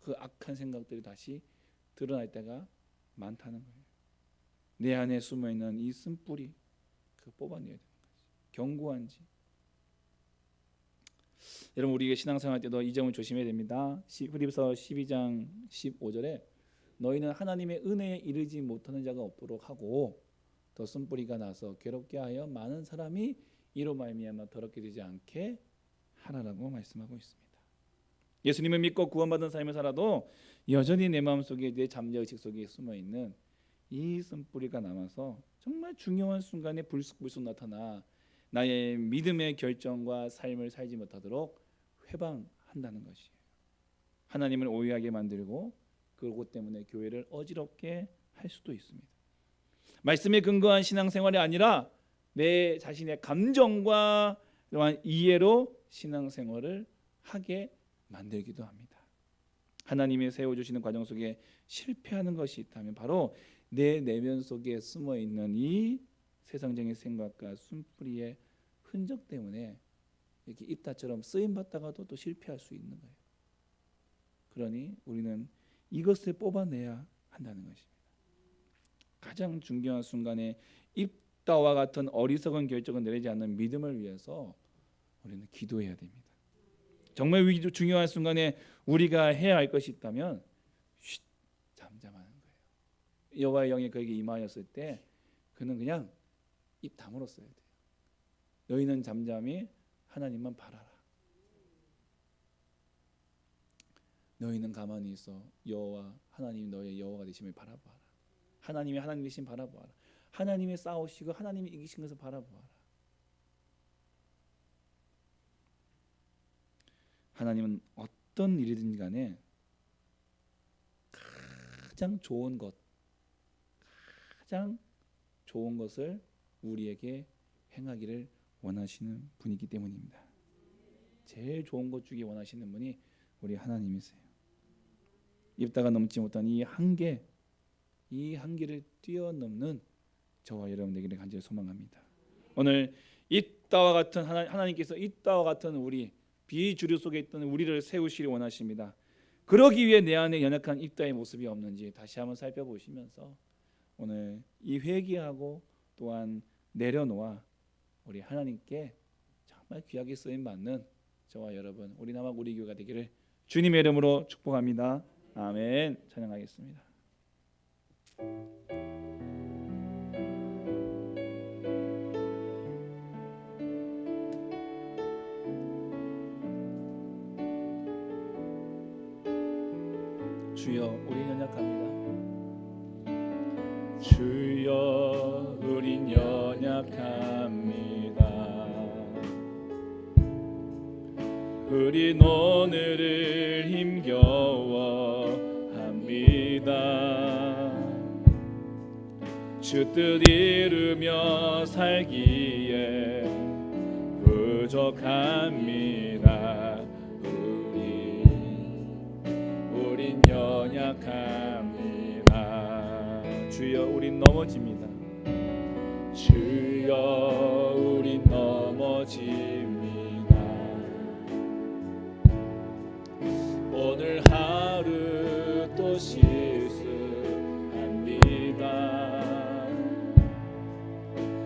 그 악한 생각들이 다시 드러날 때가 많다는 거예요. 내 안에 숨어있는 이 쓴뿌리, 그 뽑아내야 되는 거지. 견고한지. 여러분, 우리가 신앙생활 때도 이 점을 조심해야 됩니다. 히브리서 12장 15절에 너희는 하나님의 은혜에 이르지 못하는 자가 없도록 하고 더 쓴뿌리가 나서 괴롭게 하여 많은 사람이 이로 말미암아 더럽게 되지 않게 하라라고 말씀하고 있습니다. 예수님을 믿고 구원받은 삶을 살아도 여전히 내 마음속에 내 잠재의식 속에 숨어있는 이 쓴뿌리가 남아서 정말 중요한 순간에 불쑥불쑥 나타나 나의 믿음의 결정과 삶을 살지 못하도록 회방한다는 것이에요. 하나님을 오해하게 만들고 그것 때문에 교회를 어지럽게 할 수도 있습니다. 말씀에 근거한 신앙생활이 아니라 내 자신의 감정과 또한 이해로 신앙생활을 하게 만들기도 합니다. 하나님이 세워주시는 과정 속에 실패하는 것이 있다면 바로 내 내면 속에 숨어있는 이 세상적인 생각과 숨뿌리의 흔적 때문에 이렇게 입다처럼 쓰임받다가도 또 실패할 수 있는 거예요. 그러니 우리는 이것을 뽑아내야 한다는 것입니다. 가장 중요한 순간에 입다와 같은 어리석은 결정을 내리지 않는 믿음을 위해서 우리는 기도해야 됩니다. 정말 중요한 순간에 우리가 해야 할 것이 있다면 잠잠하는 거예요. 여호와의 영이 그에게 임하였을 때 그는 그냥 입 다물었어야 돼요. 너희는 잠잠히 하나님만 바라라. 너희는 가만히 있어 여호와 하나님 너의 여호와가 되심을 바라보아라. 하나님이 하나님 되심 바라보아라. 하나님이 싸우시고 하나님이 이기신 것을 바라보아라. 하나님은 어떤 일이든 간에 가장 좋은 것을 우리에게 행하기를 원하시는 분이기 때문입니다. 제일 좋은 것 주기 원하시는 분이 우리 하나님이세요. 입다가 넘지 못한 이 한계를 뛰어넘는 저와 여러분 되기를 간절히 소망합니다. 오늘 입다와 같은 하나님께서 입다와 같은 우리 비주류 속에 있던 우리를 세우시기 원하십니다. 그러기 위해 내 안에 연약한 입다의 모습이 없는지 다시 한번 살펴보시면서 오늘 이 회개하고 또한 내려놓아 우리 하나님께 정말 귀하게 쓰임 받는 저와 여러분 우리 남학 우리 교회가 되기를 주님의 이름으로 축복합니다. 아멘. 찬양하겠습니다. 주여 우리 연약합니다. 주여 우린 연약합니다. 우린 오늘을 힘겨워합니다. 주 뜻 이루며 살기에 부족합니다. 우린 연약합니다. 주여 우린 넘어집니다. 주여 우린 넘어집니다. 오늘 하루 또 실수합니다.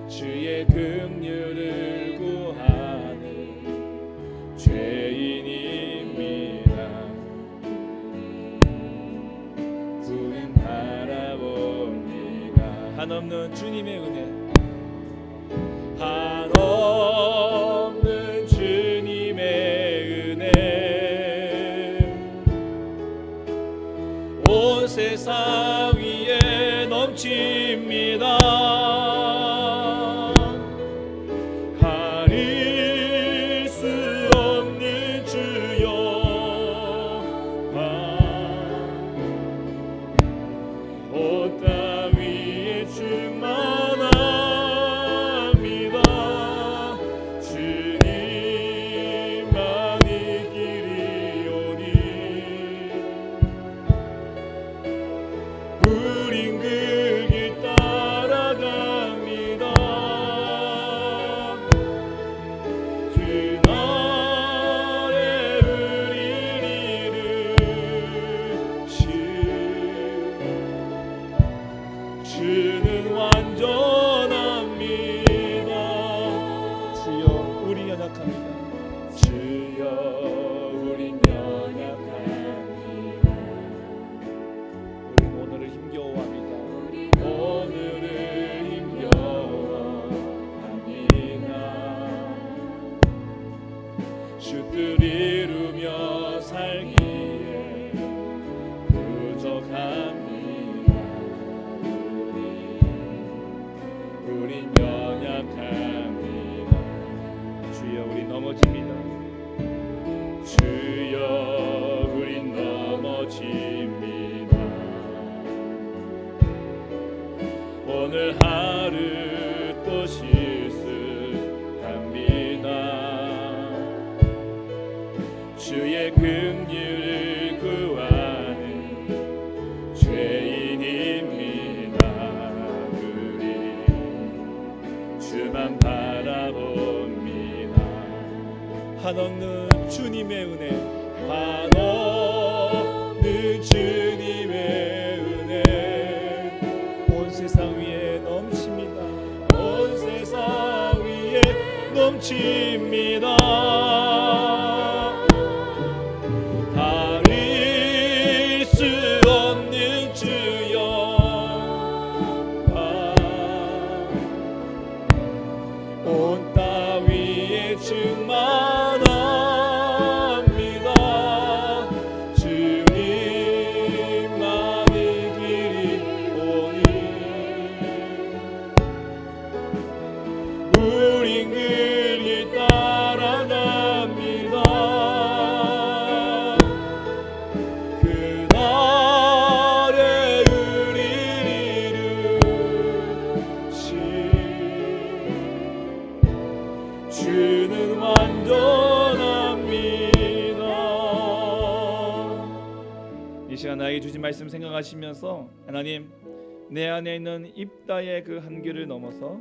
주의 긍휼을 구하는 죄인입니다. 우린 바라봅니다. 한없는 주님의 은혜, 한없는 주님의 은혜, 온 세상 위에 넘칩니다. 오늘 하루 또 실수합니다. 주의 긍휼을 구하는 죄인입니다. 우리 주만 바라봅니다. 한없는 주님의 은혜, 한없는 주님의 은혜, 온 세상 위에 넘칩니다. 온 세상 위에 넘칩니다. 가릴 수 없는 주여, 온 땅 위에 충만합니다. 주님만의 길이 오니 우린 그리 따라갑니다. 그날에 우리를 이루신 주는 완전합니다. 이 시간 나에게 주신 말씀 생각하시면서, 하나님, 내 안에 있는 입다의 그 한계를 넘어서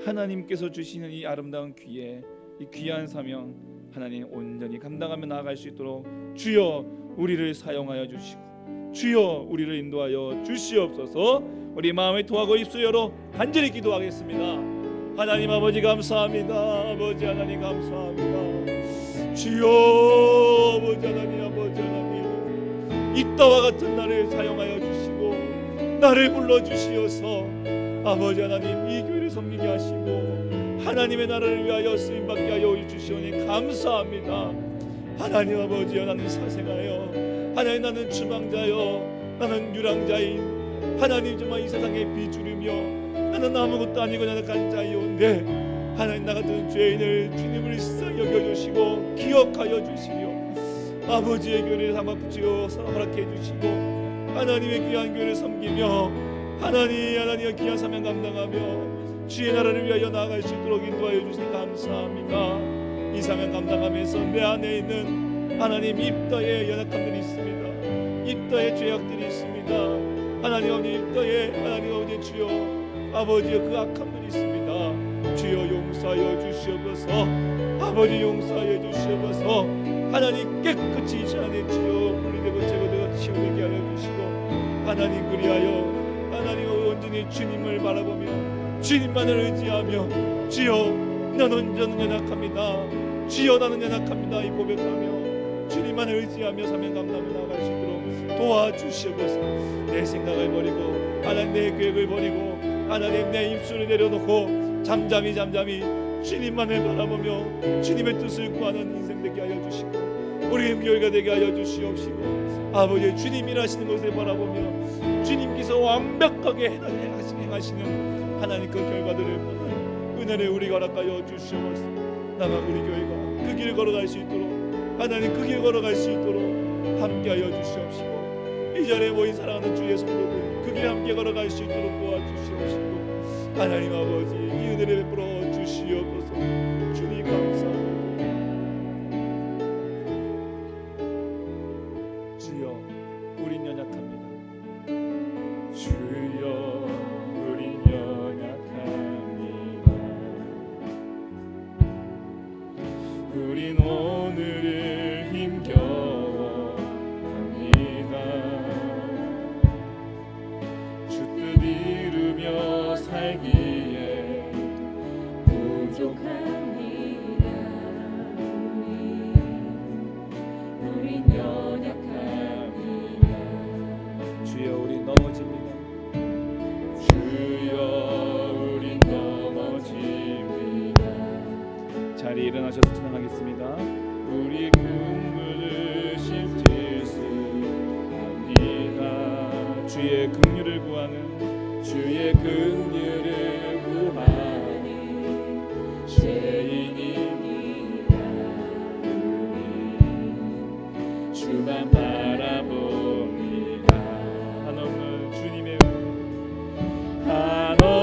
하나님께서 주시는 이 아름다운 귀에, 이 귀한 사명, 하나님 온전히 감당하며 나아갈 수 있도록 주여 우리를 사용하여 주시고, 주여 우리를 인도하여 주시옵소서. 우리 마음의 토하고 입술 열어 간절히 기도하겠습니다. 하나님 아버지 감사합니다. 아버지 하나님 감사합니다. 주여 아버지 하나님, 아버지 하나님, 이따와 같은 나를 사용하여 주시고 나를 불러주시어서 아버지 하나님 이 교회를 섬기게 하시고 하나님의 나라를 위하여 쓰임받게 하여 주시오니 감사합니다. 하나님 아버지여, 나는 사생하여, 하나님 나는 추방자여, 나는 유랑자인, 하나님 정말 이 세상에 비주르며 나는 아무것도 아니고 연약한 자이온데, 하나님 나 같은 죄인을 주님을 시상 여겨주시고 기억하여 주시며 아버지의 교회를 삼아 붙이고 허락해 주시고 하나님의 귀한 교회를 섬기며 하나님의 귀한 사명 감당하며 주의 나라를 위하여 나아갈 수 있도록 인도하여 주시니 감사합니다. 이 사명 감당하면서 내 안에 있는 하나님 입다의 연약함들이 있습니다. 입다의 죄악들이 있습니다. 하나님 아버지 입다의 하나님 아버지 주여 아버지의 그 악함들이 있습니다. 주여 용서하여 주시옵소서. 아버지 용서하여 주시옵소서. 하나님 깨끗이 이 시간에 주여 분리되고 제거되고 치유되게 하여 주시고, 하나님 그리하여 하나님 온전히 주님을 바라보며 주님만을 의지하며 주여 나는 연약합니다. 주여 나는 연약합니다 이 고백하며 주님만을 의지하며 사명 감당하며 나아갈 수 있도록 도와주시옵소서. 내 생각을 버리고 하나님 내 계획을 버리고 하나님 내 입술을 내려놓고 잠잠히 주님만을 바라보며 주님의 뜻을 구하는 인생 되게 하여 주시고 우리 교회가 되게 하여 주시옵시고, 아버지 주님 일하시는 것을 바라보며 주님께서 완벽하게 행하시는 하나님 그 결과들을 보는 은혜를 우리가 허락하여 주시옵소서. 나가 우리 교회가 그 길을 걸어갈 수 있도록 하나님 그 길 걸어갈 수 있도록 함께하여 주시옵시고, 이 자리에 모인 사랑하는 주의 성도들 그 길 함께 걸어갈 수 있도록 도와주시옵시고, 하나님 아버지 이 은혜를 베풀어 주시옵소서. 주님 감사합니다. 주여 우린 연약합니다. 주여 우린 연약합니다. 우린 오늘을 힘겨워합니다. 주 뜻 이루며 살기에 부족합니다. 우린 연약합니다. 주여 우린 넘어집니다. 주여 우린 넘어집니다. 자리에 일어나셔서 찬양하겠습니다. 우리 긍휼을 실질수합니다. 주의 긍휼을 구하는 주의 긍휼을 구하는 죄인입니다. 우리 주만 바라봅니다. 한없는 주님의 은혜, 한없는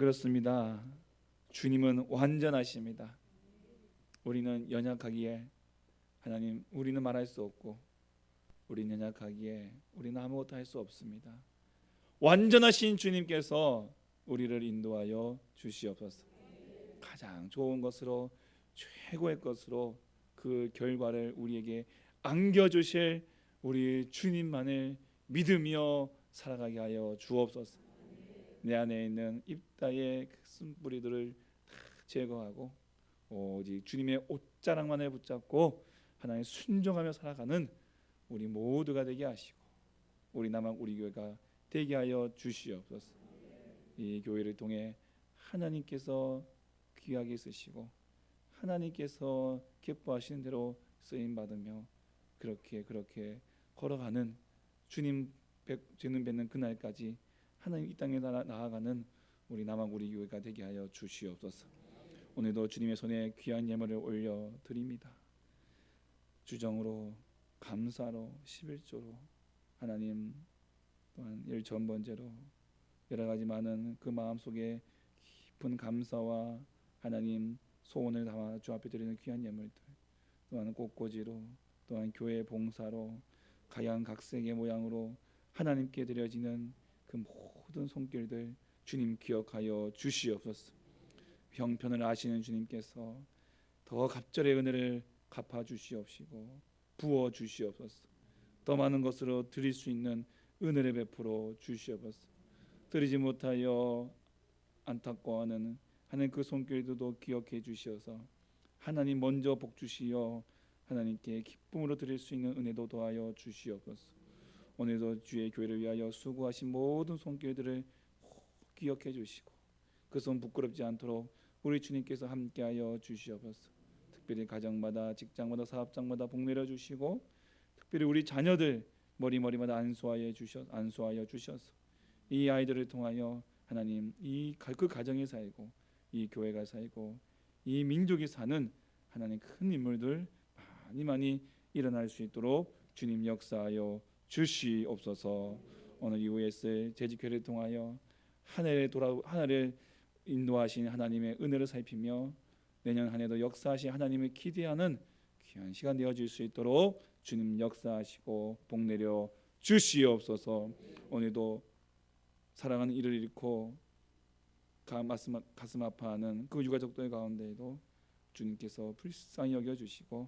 그렇습니다. 주님은 완전하십니다. 우리는 연약하기에 하나님 우리는 말할 수 없고 우리는 연약하기에 우리는 아무것도 할 수 없습니다. 완전하신 주님께서 우리를 인도하여 주시옵소서. 가장 좋은 것으로 최고의 것으로 그 결과를 우리에게 안겨주실 우리 주님만을 믿으며 살아가게 하여 주옵소서. 내 안에 있는 입다의 쓴뿌리들을 다 제거하고 오직 주님의 옷자락만을 붙잡고 하나님 순종하며 살아가는 우리 모두가 되게 하시고 우리 남한 우리 교회가 되게 하여 주시옵소서. 이 교회를 통해 하나님께서 귀하게 쓰시고 하나님께서 기뻐하시는 대로 쓰임 받으며 그렇게 걸어가는 주님 죄는 뵙는 그날까지 하나님 이 땅에 나아가는 우리 남한 우리 교회가 되게 하여 주시옵소서. 오늘도 주님의 손에 귀한 예물을 올려 드립니다. 주정으로 감사로 11조로 하나님 또한 일전번제로 여러 가지 많은 그 마음속에 깊은 감사와 하나님 소원을 담아 주 앞에 드리는 귀한 예물들 또한 꽃꽂이로 또한 교회 봉사로 가양각색의 모양으로 하나님께 드려지는 그 모든 손길들 주님 기억하여 주시옵소서. 형편을 아시는 주님께서 더 갑절의 은혜를 갚아 주시옵시고 부어 주시옵소서. 더 많은 것으로 드릴 수 있는 은혜를 베풀어 주시옵소서. 드리지 못하여 안타까워하는 하나님 그 손길도 기억해 주시어서 하나님 먼저 복 주시어 하나님께 기쁨으로 드릴 수 있는 은혜도 더하여 주시옵소서. 오늘도 주의 교회를 위하여 수고하신 모든 손길들을 기억해 주시고 그 손 부끄럽지 않도록 우리 주님께서 함께하여 주시옵소서. 특별히 가정마다 직장마다 사업장마다 복 내려 주시고 특별히 우리 자녀들 머리마다 안수하여 주셔서 이 아이들을 통하여 하나님 그 가정이 살고 이 교회가 살고 이 민족이 사는 하나님 큰 인물들 많이 일어날 수 있도록 주님 역사하여 주시옵소서. 오늘 이후에 쓸 재직회를 통하여 한 해를 인도하신 하나님의 은혜를 살피며 내년 한 해도 역사하신 하나님을 기대하는 귀한 시간 되어질 수 있도록 주님 역사하시고 복 내려 주시옵소서. 오늘도 사랑하는 이를 잃고 가슴 아파하는 그 유가족들 가운데에도 주님께서 불쌍히 여겨주시고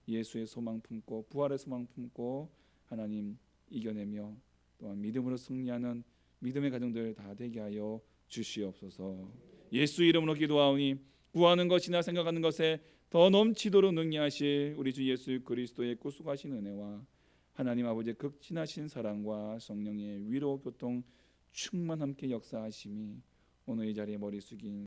예수의 소망 품고 부활의 소망 품고 하나님 이겨내며 또한 믿음으로 승리하는 믿음의 가정들 다 되게 하여 주시옵소서. 예수 이름으로 기도하오니 구하는 것이나 생각하는 것에 더 넘치도록 능히하실 우리 주 예수 그리스도의 구속하신 은혜와 하나님 아버지의 극진하신 사랑과 성령의 위로 교통 충만 함께 역사하심이 오늘 이 자리에 머리 숙인